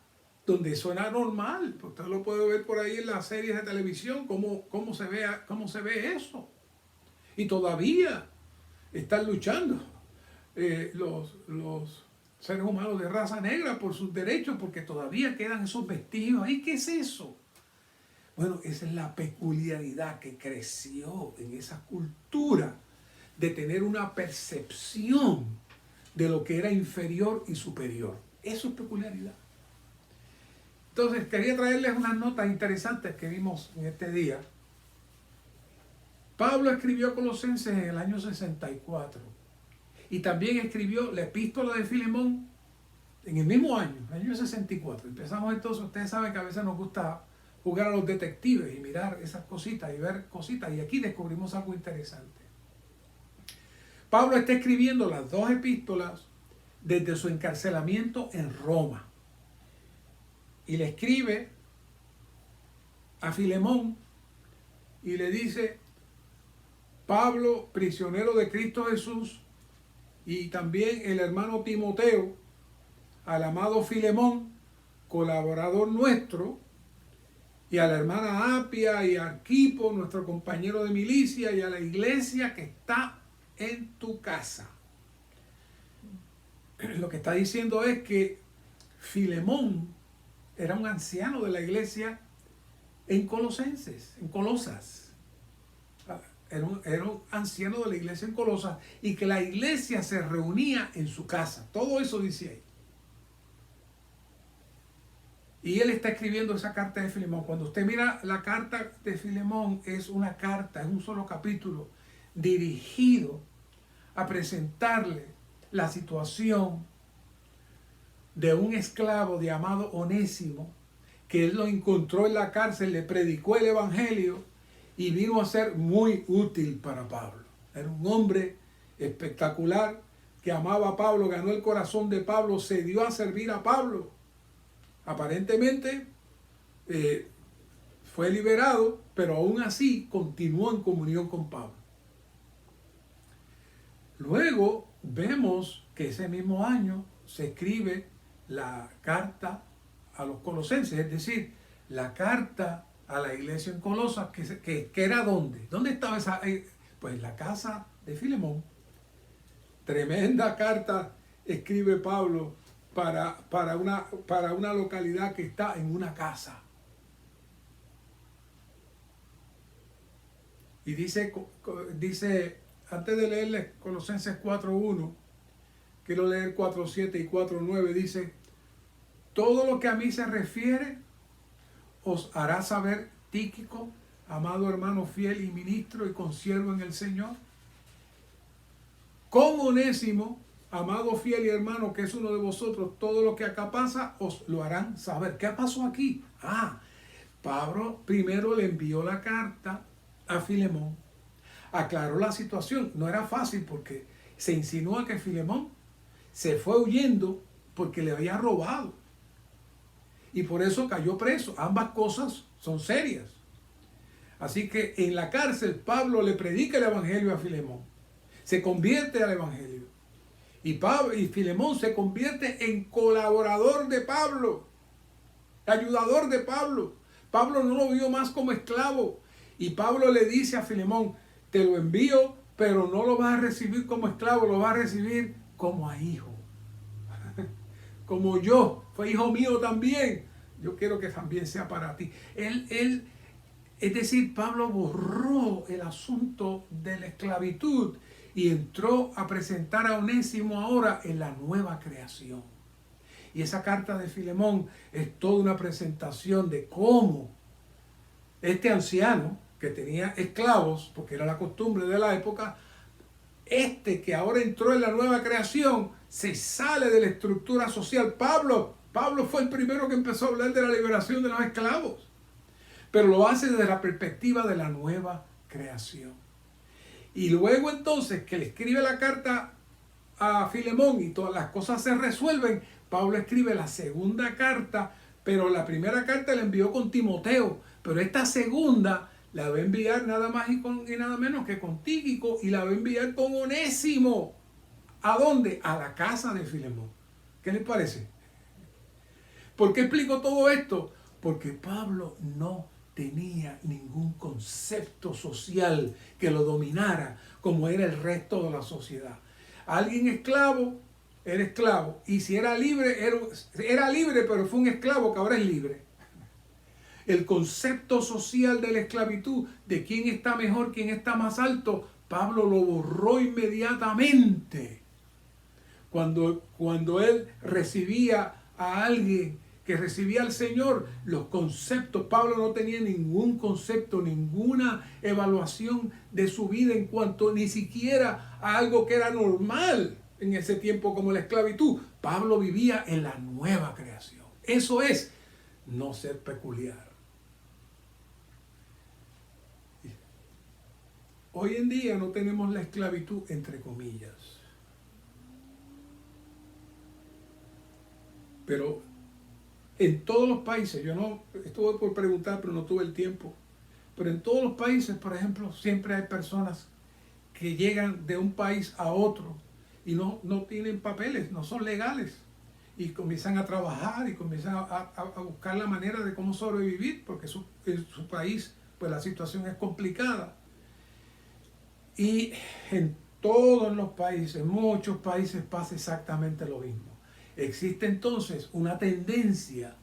donde eso era normal. Usted lo puede ver por ahí en las series de televisión, cómo se ve eso. Y todavía están luchando los seres humanos de raza negra por sus derechos, porque todavía quedan esos vestigios ahí. ¿Qué es eso? Bueno, esa es la peculiaridad que creció en esa cultura de tener una percepción de lo que era inferior y superior. Eso es peculiaridad. Entonces, quería traerles unas notas interesantes que vimos en este día. Pablo escribió a Colosenses en el año 64 y también escribió la epístola de Filemón en el mismo año, el año 64. Empezamos entonces, ustedes saben que a veces nos gusta jugar a los detectives y mirar esas cositas y ver cositas, y aquí descubrimos algo interesante. Pablo está escribiendo las dos epístolas desde su encarcelamiento en Roma. Y le escribe a Filemón y le dice: Pablo, prisionero de Cristo Jesús, y también el hermano Timoteo, al amado Filemón, colaborador nuestro, y a la hermana Apia y a Arquipo, nuestro compañero de milicia, y a la iglesia que está en tu casa. Lo que está diciendo es que Filemón era un anciano de la iglesia en Colosenses, en Colosas. Era un anciano de la iglesia en Colosas, y que la iglesia se reunía en su casa. Todo eso dice ahí. Y él está escribiendo esa carta de Filemón. Cuando usted mira la carta de Filemón, es una carta, es un solo capítulo dirigido a presentarle la situación de un esclavo llamado Onésimo, que él lo encontró en la cárcel, le predicó el evangelio y vino a ser muy útil para Pablo. Era un hombre espectacular que amaba a Pablo, ganó el corazón de Pablo, se dio a servir a Pablo. Aparentemente fue liberado, pero aún así continuó en comunión con Pablo. Luego vemos que ese mismo año se escribe la carta a los colosenses, es decir, la carta a la iglesia en Colosas, que era ¿dónde? ¿Dónde estaba esa? Pues en la casa de Filemón. Tremenda carta escribe Pablo para una localidad que está en una casa. Y dice, antes de leerles Colosenses 4.1, quiero leer 4.7 y 4.9, dice: todo lo que a mí se refiere, os hará saber Tíquico, amado hermano fiel y ministro y consiervo en el Señor. Con Onésimo, amado fiel y hermano que es uno de vosotros, todo lo que acá pasa os lo harán saber. ¿Qué pasó aquí? Pablo primero le envió la carta a Filemón, aclaró la situación. No era fácil porque se insinúa que Filemón se fue huyendo porque le había robado y por eso cayó preso. Ambas cosas son serias. Así que en la cárcel Pablo le predica el evangelio a Filemón, se convierte al evangelio y Filemón se convierte en colaborador de Pablo, ayudador de Pablo. Pablo no lo vio más como esclavo y Pablo le dice a Filemón: te lo envío, pero no lo vas a recibir como esclavo, lo vas a recibir como a hijo. Como yo, fue hijo mío también. Yo quiero que también sea para ti. Es decir, Pablo borró el asunto de la esclavitud y entró a presentar a Onésimo ahora en la nueva creación. Y esa carta de Filemón es toda una presentación de cómo este anciano que tenía esclavos, porque era la costumbre de la época, que ahora entró en la nueva creación, se sale de la estructura social. Pablo fue el primero que empezó a hablar de la liberación de los esclavos, pero lo hace desde la perspectiva de la nueva creación. Y luego entonces que le escribe la carta a Filemón y todas las cosas se resuelven, Pablo escribe la segunda carta, pero la primera carta la envió con Timoteo, pero esta segunda la va a enviar nada más y nada menos que con Tíquico, y la va a enviar con Onésimo. ¿A dónde? A la casa de Filemón. ¿Qué les parece? ¿Por qué explico todo esto? Porque Pablo no tenía ningún concepto social que lo dominara como era el resto de la sociedad. Alguien esclavo era esclavo, y si era libre, era libre, pero fue un esclavo que ahora es libre. El concepto social de la esclavitud, de quién está mejor, quién está más alto, Pablo lo borró inmediatamente. Cuando él recibía a alguien que recibía al Señor, los conceptos, Pablo no tenía ningún concepto, ninguna evaluación de su vida en cuanto ni siquiera a algo que era normal en ese tiempo como la esclavitud. Pablo vivía en la nueva creación. Eso es no ser peculiar. Hoy en día no tenemos la esclavitud entre comillas. Pero en todos los países, yo no estuve por preguntar, pero no tuve el tiempo. Pero en todos los países, por ejemplo, siempre hay personas que llegan de un país a otro y no tienen papeles, no son legales. Y comienzan a trabajar y comienzan a buscar la manera de cómo sobrevivir, porque en su país pues la situación es complicada. Y en todos los países, en muchos países pasa exactamente lo mismo. Existe entonces una tendencia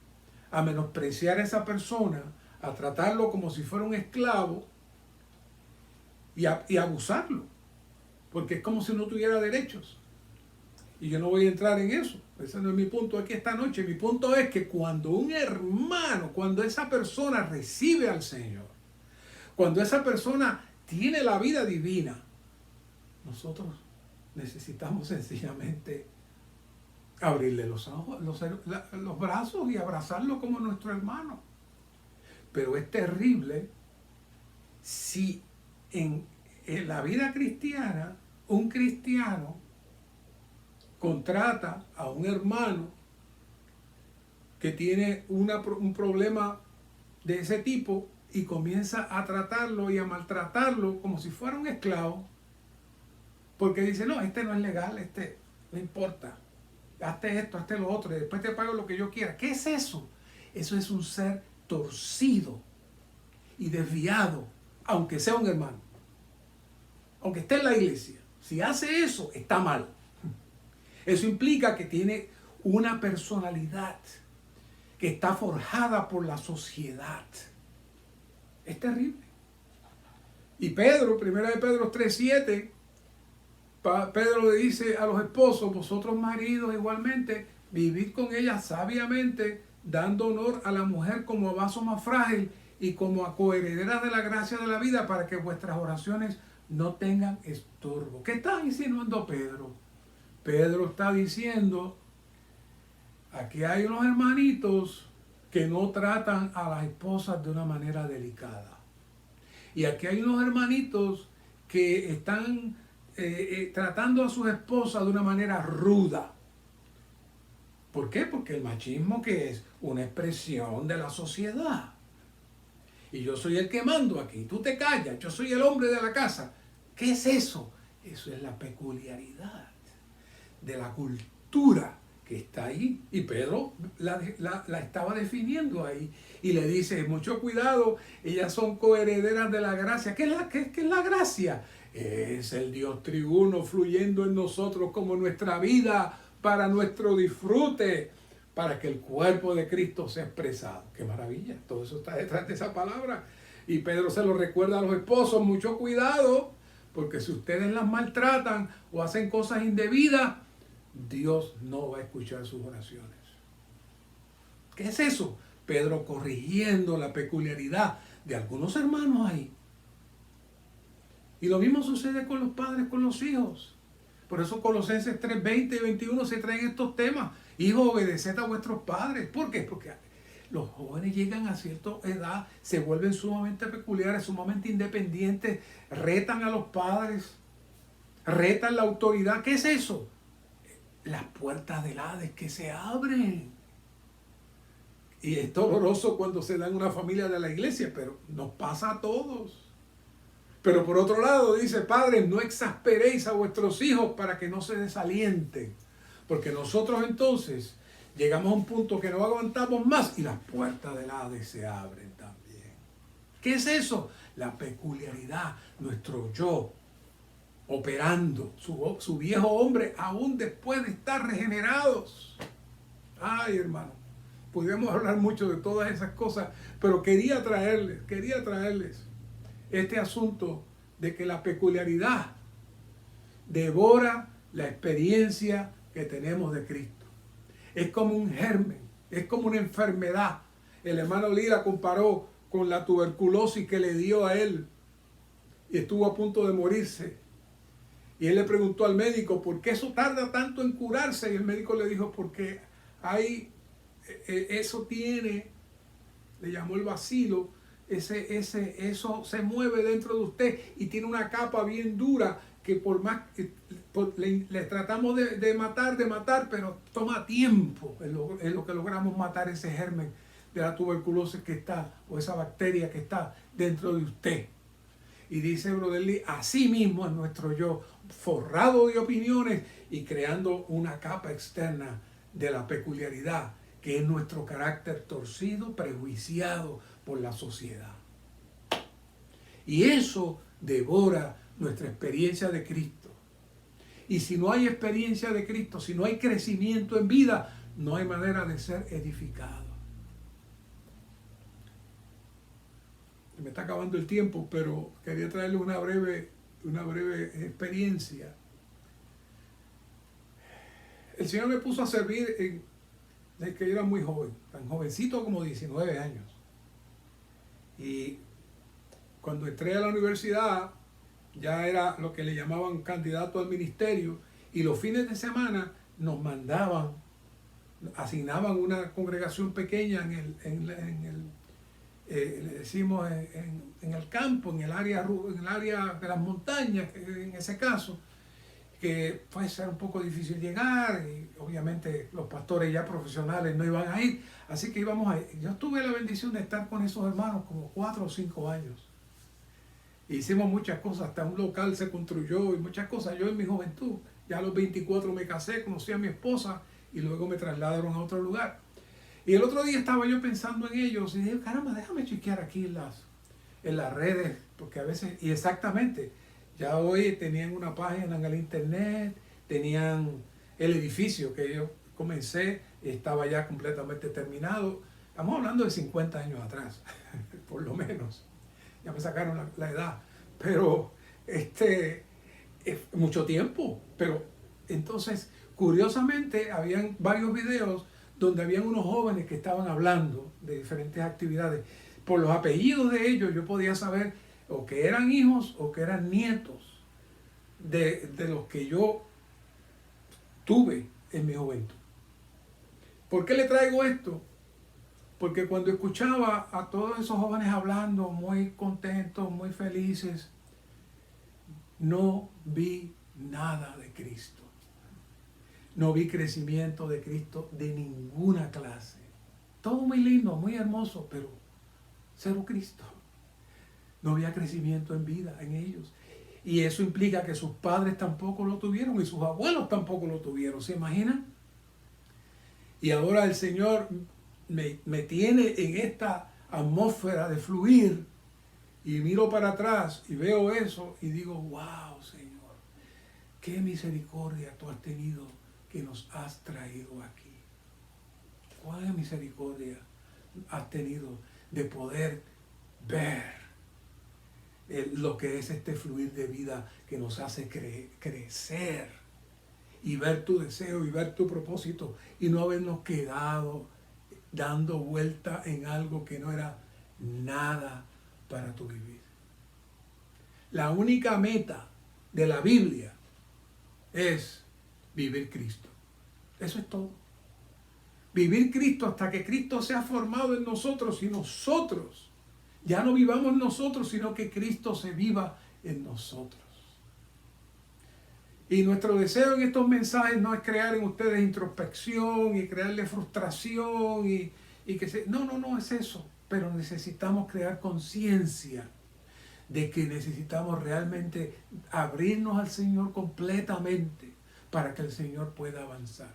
a menospreciar a esa persona, a tratarlo como si fuera un esclavo y a abusarlo, porque es como si no tuviera derechos. Y yo no voy a entrar en eso, ese no es mi punto aquí esta noche. Mi punto es que cuando un hermano, cuando esa persona recibe al Señor, cuando esa persona tiene la vida divina, nosotros necesitamos sencillamente abrirle los ojos, los brazos y abrazarlo como nuestro hermano. Pero es terrible si en la vida cristiana un cristiano contrata a un hermano que tiene un problema de ese tipo y comienza a tratarlo y a maltratarlo como si fuera un esclavo, porque dice: no, este no es legal, no importa, hazte esto, hazte lo otro, y después te pago lo que yo quiera. ¿Qué es eso? Eso es un ser torcido y desviado, aunque sea un hermano, aunque esté en la iglesia. Si hace eso, está mal. Eso implica que tiene una personalidad que está forjada por la sociedad. Es terrible. Y Pedro, 1 Pedro 3:7, Pedro le dice a los esposos: vosotros maridos igualmente, vivid con ellas sabiamente, dando honor a la mujer como a vaso más frágil y como a coheredera de la gracia de la vida, para que vuestras oraciones no tengan estorbo. ¿Qué está insinuando Pedro? Pedro está diciendo, aquí hay unos hermanitos que no tratan a las esposas de una manera delicada. Y aquí hay unos hermanitos que están tratando a sus esposas de una manera ruda. ¿Por qué? Porque el machismo, que es una expresión de la sociedad. Y yo soy el que mando aquí, tú te callas, yo soy el hombre de la casa. ¿Qué es eso? Eso es la peculiaridad de la cultura que está ahí. Y Pedro la estaba definiendo ahí. Y le dice, mucho cuidado, ellas son coherederas de la gracia. ¿Qué es la gracia? Es el Dios triuno fluyendo en nosotros como nuestra vida para nuestro disfrute, para que el cuerpo de Cristo sea expresado. ¡Qué maravilla! Todo eso está detrás de esa palabra. Y Pedro se lo recuerda a los esposos, mucho cuidado, porque si ustedes las maltratan o hacen cosas indebidas, Dios no va a escuchar sus oraciones. ¿Qué es eso? Pedro corrigiendo la peculiaridad de algunos hermanos ahí. Y lo mismo sucede con los padres, con los hijos. Por eso Colosenses 3, 20 y 21 se traen estos temas. Hijos, obedeced a vuestros padres. ¿Por qué? Porque los jóvenes llegan a cierta edad, se vuelven sumamente peculiares, sumamente independientes, retan a los padres, retan la autoridad. ¿Qué es eso? Las puertas del Hades que se abren. Y es doloroso cuando se da en una familia de la iglesia, pero nos pasa a todos. Pero por otro lado dice, padres, no exasperéis a vuestros hijos para que no se desalienten. Porque nosotros entonces llegamos a un punto que no aguantamos más y las puertas del Hades se abren también. ¿Qué es eso? La peculiaridad, nuestro yo operando, su viejo hombre aún después de estar regenerados. Ay, hermano, podríamos hablar mucho de todas esas cosas, pero quería traerles este asunto de que la peculiaridad devora la experiencia que tenemos de Cristo. Es como un germen, es como una enfermedad. El hermano Lira comparó con la tuberculosis que le dio a él y estuvo a punto de morirse. Y él le preguntó al médico, ¿por qué eso tarda tanto en curarse? Y el médico le dijo, porque eso tiene, le llamó el bacilo, eso se mueve dentro de usted y tiene una capa bien dura que por más le tratamos de matar, pero toma tiempo en lo que logramos matar ese germen de la tuberculosis que está, o esa bacteria que está dentro de usted. Y dice Brother Lee, así mismo es nuestro yo, forrado de opiniones y creando una capa externa de la peculiaridad, que es nuestro carácter torcido, prejuiciado por la sociedad. Y eso devora nuestra experiencia de Cristo. Y si no hay experiencia de Cristo, si no hay crecimiento en vida, no hay manera de ser edificado. Me está acabando el tiempo, pero quería traerles una breve experiencia. El Señor me puso a servir desde que yo era muy joven, tan jovencito como 19 años. Y cuando entré a la universidad, ya era lo que le llamaban candidato al ministerio, y los fines de semana nos asignaban una congregación pequeña le decimos en el campo, en el área de las montañas, en ese caso, que puede ser un poco difícil llegar, y obviamente los pastores ya profesionales no iban a ir, así que íbamos a ir. Yo tuve la bendición de estar con esos hermanos como 4 o 5 años. Hicimos muchas cosas, hasta un local se construyó y muchas cosas. Yo en mi juventud, ya a los 24 me casé, conocí a mi esposa y luego me trasladaron a otro lugar. Y el otro día estaba yo pensando en ellos y dije, caramba, déjame chequear aquí en las redes, porque a veces, y exactamente, ya hoy tenían una página en el internet, tenían el edificio que yo comencé, estaba ya completamente terminado. Estamos hablando de 50 años atrás, por lo menos. Ya me sacaron la edad, pero es mucho tiempo. Pero entonces, curiosamente, habían varios videos donde habían unos jóvenes que estaban hablando de diferentes actividades. Por los apellidos de ellos yo podía saber o que eran hijos o que eran nietos de los que yo tuve en mi juventud. ¿Por qué le traigo esto? Porque cuando escuchaba a todos esos jóvenes hablando, muy contentos, muy felices, no vi nada de Cristo. No vi crecimiento de Cristo de ninguna clase. Todo muy lindo, muy hermoso, pero cero Cristo. No había crecimiento en vida en ellos. Y eso implica que sus padres tampoco lo tuvieron y sus abuelos tampoco lo tuvieron. ¿Se imaginan? Y ahora el Señor me tiene en esta atmósfera de fluir y miro para atrás y veo eso y digo, wow, Señor, qué misericordia tú has tenido que nos has traído aquí. ¿Cuál misericordia has tenido de poder ver lo que es este fluir de vida que nos hace crecer y ver tu deseo y ver tu propósito y no habernos quedado dando vuelta en algo que no era nada para tu vivir? La única meta de la Biblia es vivir Cristo. Eso es todo. Vivir Cristo hasta que Cristo sea formado en nosotros y nosotros ya no vivamos nosotros, sino que Cristo se viva en nosotros. Y nuestro deseo en estos mensajes no es crear en ustedes introspección y crearle frustración y que se... No es eso. Pero necesitamos crear conciencia de que necesitamos realmente abrirnos al Señor completamente para que el Señor pueda avanzar.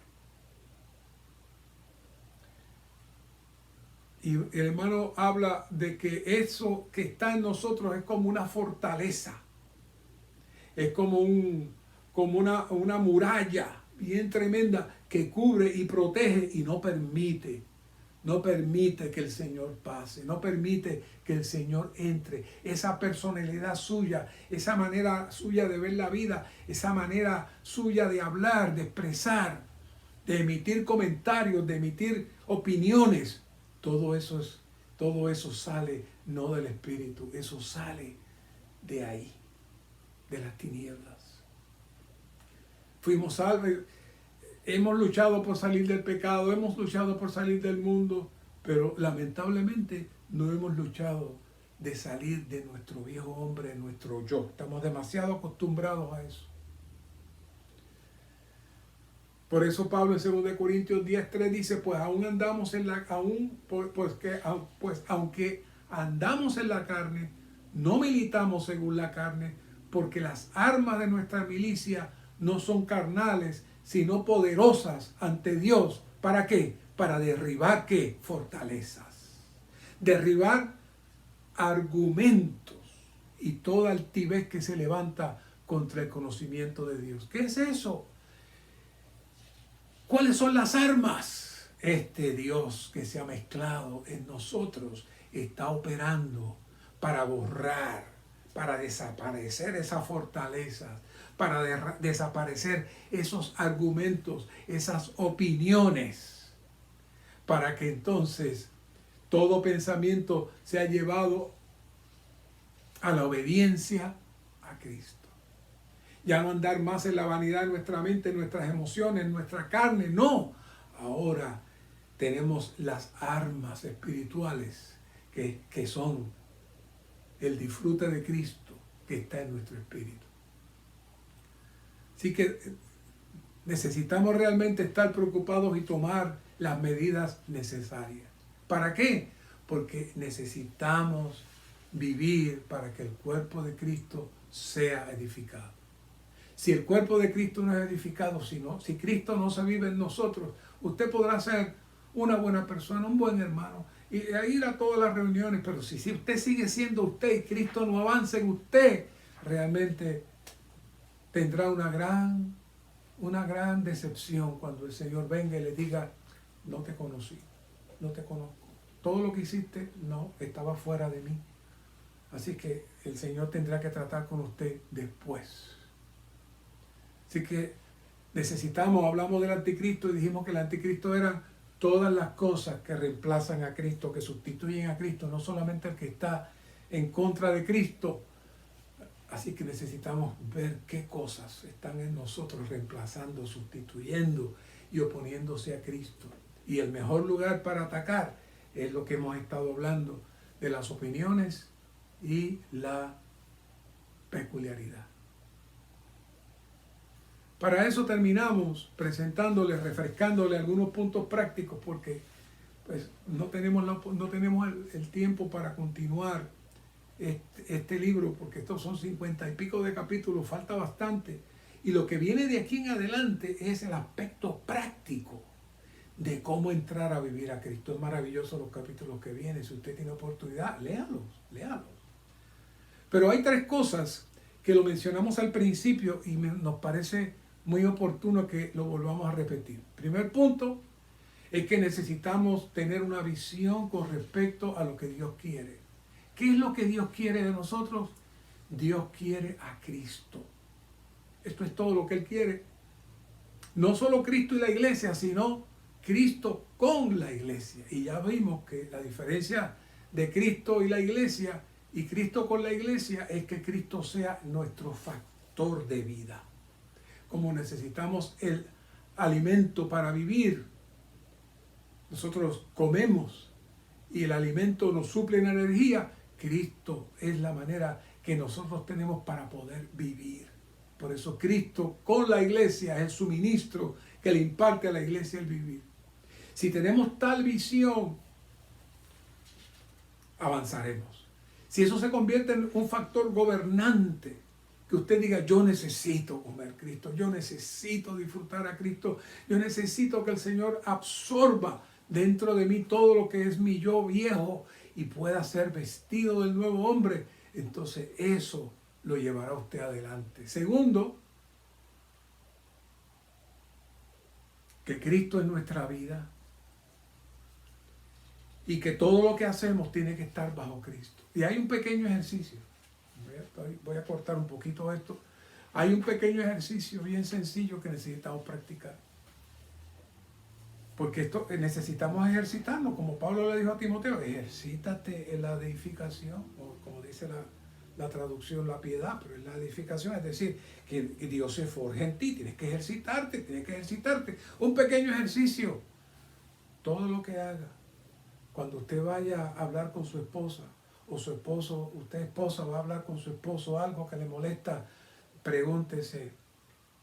Y el hermano habla de que eso que está en nosotros es como una fortaleza. Es como una muralla bien tremenda que cubre y protege y no permite que el Señor pase, no permite que el Señor entre. Esa personalidad suya, esa manera suya de ver la vida, esa manera suya de hablar, de expresar, de emitir comentarios, de emitir opiniones, todo eso sale no del Espíritu, eso sale de ahí, de las tinieblas. Fuimos salvos. Hemos luchado por salir del pecado, hemos luchado por salir del mundo, pero lamentablemente no hemos luchado de salir de nuestro viejo hombre, nuestro yo. Estamos demasiado acostumbrados a eso. Por eso Pablo en 2 Corintios 10:3 dice, pues aún andamos en la, aunque andamos en la carne, no militamos según la carne, porque las armas de nuestra milicia no son carnales, sino poderosas ante Dios. ¿Para qué? Para derribar, ¿qué? Fortalezas. Derribar argumentos y toda altivez que se levanta contra el conocimiento de Dios. ¿Qué es eso? ¿Cuáles son las armas? Este Dios que se ha mezclado en nosotros está operando para borrar, para desaparecer esas fortalezas, para desaparecer esos argumentos, esas opiniones, para que entonces todo pensamiento sea llevado a la obediencia a Cristo. Ya no andar más en la vanidad de nuestra mente, nuestras emociones, nuestra carne, no. Ahora tenemos las armas espirituales que son el disfrute de Cristo que está en nuestro espíritu. Así que necesitamos realmente estar preocupados y tomar las medidas necesarias. ¿Para qué? Porque necesitamos vivir para que el cuerpo de Cristo sea edificado. Si el cuerpo de Cristo no es edificado, si Cristo no se vive en nosotros, usted podrá ser una buena persona, un buen hermano, y ir a todas las reuniones, pero si usted sigue siendo usted y Cristo no avanza en usted, realmente tendrá una gran decepción cuando el Señor venga y le diga, no te conocí, no te conozco. Todo lo que hiciste, no, estaba fuera de mí. Así que el Señor tendrá que tratar con usted después. Así que hablamos del anticristo y dijimos que el anticristo eran todas las cosas que reemplazan a Cristo, que sustituyen a Cristo, no solamente el que está en contra de Cristo. Así que necesitamos ver qué cosas están en nosotros reemplazando, sustituyendo y oponiéndose a Cristo. Y el mejor lugar para atacar es lo que hemos estado hablando, de las opiniones y la peculiaridad. Para eso terminamos presentándole, refrescándole algunos puntos prácticos, porque pues, no tenemos el tiempo para continuar este libro, porque estos son 50 y pico de capítulos, falta bastante. Y lo que viene de aquí en adelante es el aspecto práctico de cómo entrar a vivir a Cristo. Es maravilloso los capítulos que vienen. Si usted tiene oportunidad, léalos. Pero hay tres cosas que lo mencionamos al principio y nos parece muy oportuno que lo volvamos a repetir. Primer punto es que necesitamos tener una visión con respecto a lo que Dios quiere. ¿Qué es lo que Dios quiere de nosotros? Dios quiere a Cristo. Esto es todo lo que Él quiere. No solo Cristo y la iglesia, sino Cristo con la iglesia. Y ya vimos que la diferencia de Cristo y la iglesia y Cristo con la iglesia es que Cristo sea nuestro factor de vida. Como necesitamos el alimento para vivir, nosotros comemos y el alimento nos suple en energía. Cristo es la manera que nosotros tenemos para poder vivir. Por eso Cristo con la iglesia es el suministro que le imparte a la iglesia el vivir. Si tenemos tal visión, avanzaremos. Si eso se convierte en un factor gobernante, que usted diga, yo necesito comer Cristo, yo necesito disfrutar a Cristo, yo necesito que el Señor absorba dentro de mí todo lo que es mi yo viejo y pueda ser vestido del nuevo hombre, entonces eso lo llevará a usted adelante. Segundo, que Cristo es nuestra vida y que todo lo que hacemos tiene que estar bajo Cristo. Y hay un pequeño ejercicio. Voy a cortar un poquito esto. Hay un pequeño ejercicio bien sencillo que necesitamos practicar. Porque esto necesitamos ejercitarnos, como Pablo le dijo a Timoteo, ejercítate en la edificación, o como dice la traducción, la piedad, pero en la edificación, es decir, que Dios se forja en ti, tienes que ejercitarte. Un pequeño ejercicio. Todo lo que haga, cuando usted vaya a hablar con su esposa, o su esposo, usted esposa va a hablar con su esposo algo que le molesta, pregúntese,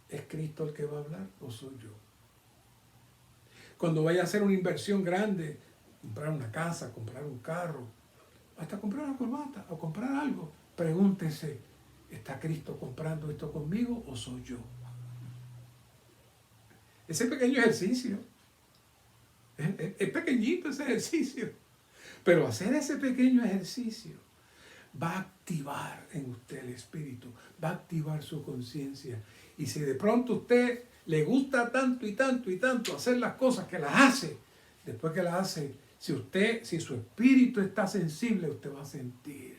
¿es Cristo el que va a hablar o soy yo? Cuando vaya a hacer una inversión grande, comprar una casa, comprar un carro, hasta comprar una corbata o comprar algo, pregúntese, ¿está Cristo comprando esto conmigo o soy yo? Ese pequeño ejercicio, es pequeñito ese ejercicio, pero hacer ese pequeño ejercicio va a activar en usted el espíritu, va a activar su conciencia. Y si de pronto a usted le gusta tanto y tanto y tanto hacer las cosas que las hace, después que las hace, si su espíritu está sensible, usted va a sentir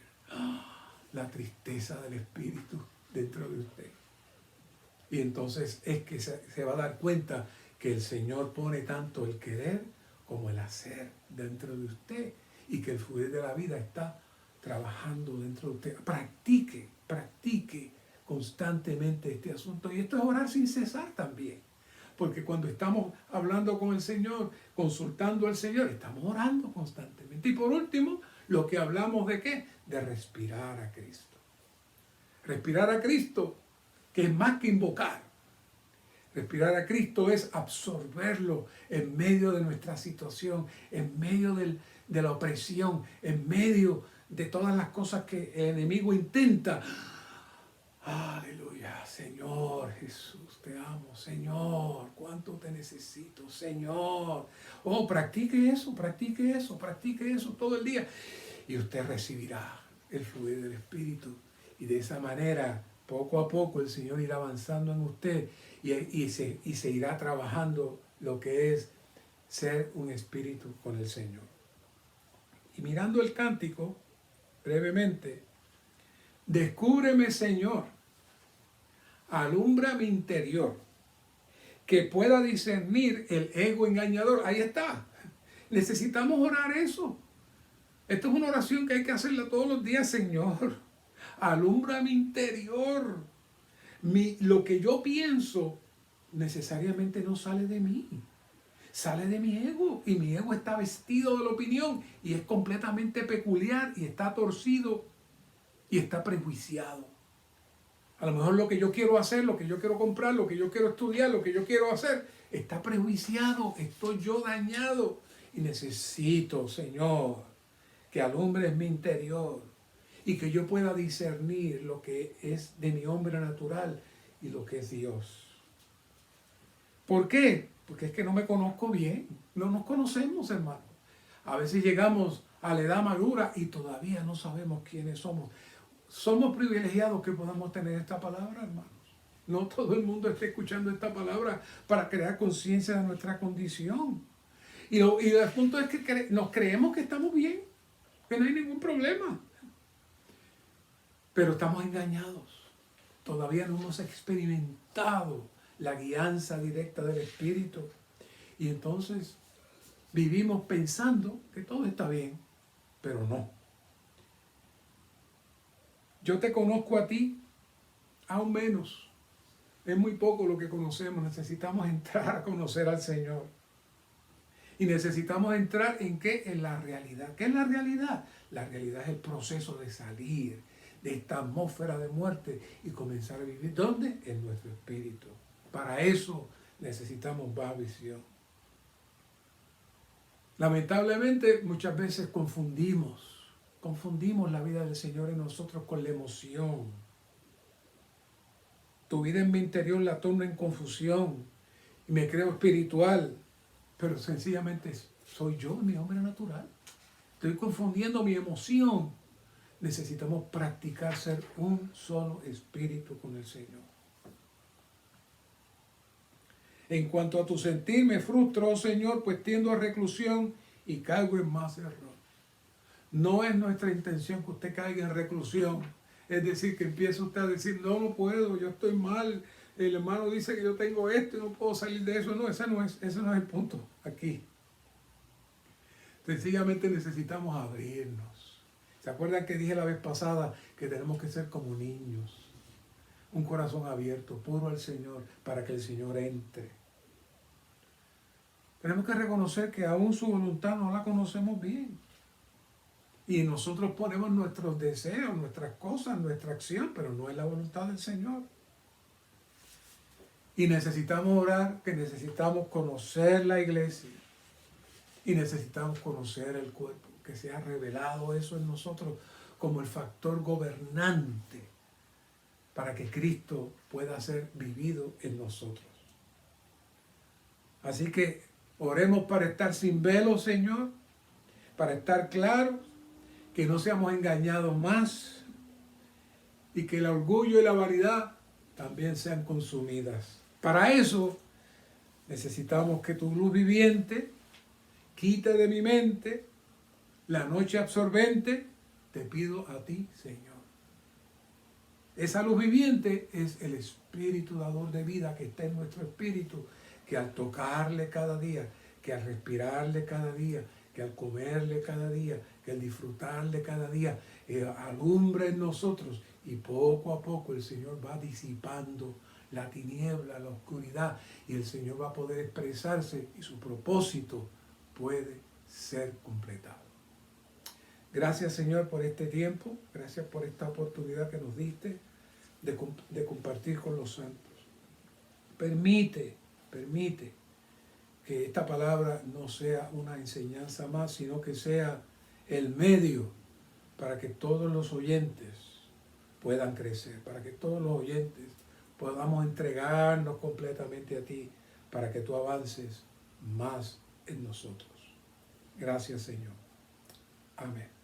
la tristeza del espíritu dentro de usted. Y entonces es que se va a dar cuenta que el Señor pone tanto el querer como el hacer dentro de usted y que el fluir de la vida está trabajando dentro de usted. Practique constantemente este asunto. Y esto es orar sin cesar también. Porque cuando estamos hablando con el Señor, consultando al Señor, estamos orando constantemente. Y por último, lo que hablamos de ¿qué? De respirar a Cristo. Respirar a Cristo, que es más que invocar. Respirar a Cristo es absorberlo en medio de nuestra situación, en medio de la opresión, en medio de todas las cosas que el enemigo intenta. Aleluya, Señor Jesús, te amo, Señor, cuánto te necesito, Señor. Oh, practique eso todo el día. Y usted recibirá el fluir del Espíritu. Y de esa manera, poco a poco, el Señor irá avanzando en usted y se irá trabajando lo que es ser un espíritu con el Señor. Y mirando el cántico, brevemente, descúbreme, Señor, alumbra mi interior, que pueda discernir el ego engañador. Ahí está. Necesitamos orar eso. Esto es una oración que hay que hacerla todos los días. Señor, alumbra mi interior. Lo que yo pienso necesariamente no sale de mí. Sale de mi ego. Y mi ego está vestido de la opinión. Y es completamente peculiar. Y está torcido. Y está prejuiciado. A lo mejor lo que yo quiero hacer, lo que yo quiero comprar, lo que yo quiero estudiar, lo que yo quiero hacer, está prejuiciado, estoy yo dañado. Y necesito, Señor, que alumbres mi interior y que yo pueda discernir lo que es de mi hombre natural y lo que es Dios. ¿Por qué? Porque es que no me conozco bien. No nos conocemos, hermano. A veces llegamos a la edad madura y todavía no sabemos quiénes somos. Somos privilegiados que podamos tener esta palabra, hermanos. No todo el mundo está escuchando esta palabra para crear conciencia de nuestra condición. Y el punto es que nos creemos que estamos bien, que no hay ningún problema. Pero estamos engañados. Todavía no hemos experimentado la guianza directa del Espíritu. Y entonces vivimos pensando que todo está bien, pero no. Yo te conozco a ti, aún menos. Es muy poco lo que conocemos. Necesitamos entrar a conocer al Señor. Y necesitamos entrar ¿en qué? En la realidad. ¿Qué es la realidad? La realidad es el proceso de salir de esta atmósfera de muerte y comenzar a vivir. ¿Dónde? En nuestro espíritu. Para eso necesitamos más visión. Lamentablemente muchas veces confundimos la vida del Señor en nosotros con la emoción. Tu vida en mi interior la torno en confusión y me creo espiritual, pero sencillamente soy yo, mi hombre natural. Estoy confundiendo mi emoción. Necesitamos practicar ser un solo espíritu con el Señor. En cuanto a tu sentir, me frustro, oh Señor, pues tiendo a reclusión y caigo en más error. No es nuestra intención que usted caiga en reclusión. Es decir, que empiece usted a decir, no puedo, yo estoy mal. El hermano dice que yo tengo esto y no puedo salir de eso. No, ese no es el punto aquí. Sencillamente necesitamos abrirnos. ¿Se acuerdan que dije la vez pasada que tenemos que ser como niños? Un corazón abierto, puro al Señor, para que el Señor entre. Tenemos que reconocer que aún su voluntad no la conocemos bien. Y nosotros ponemos nuestros deseos, nuestras cosas, nuestra acción, pero no es la voluntad del Señor. Y necesitamos orar, que necesitamos conocer la iglesia. Y necesitamos conocer el cuerpo, que se ha revelado eso en nosotros como el factor gobernante para que Cristo pueda ser vivido en nosotros. Así que oremos para estar sin velo, Señor, para estar claros, que no seamos engañados más y que el orgullo y la vanidad también sean consumidas. Para eso necesitamos que tu luz viviente quite de mi mente la noche absorbente. Te pido a ti, Señor. Esa luz viviente es el Espíritu dador de vida que está en nuestro espíritu, que al tocarle cada día, que al respirarle cada día, que al comerle cada día, que al disfrutarle cada día, alumbra en nosotros y poco a poco el Señor va disipando la tiniebla, la oscuridad y el Señor va a poder expresarse y su propósito puede ser completado. Gracias, Señor, por este tiempo, gracias por esta oportunidad que nos diste de compartir con los santos. Permite que esta palabra no sea una enseñanza más, sino que sea el medio para que todos los oyentes puedan crecer, para que todos los oyentes podamos entregarnos completamente a ti, para que tú avances más en nosotros. Gracias, Señor. Amén.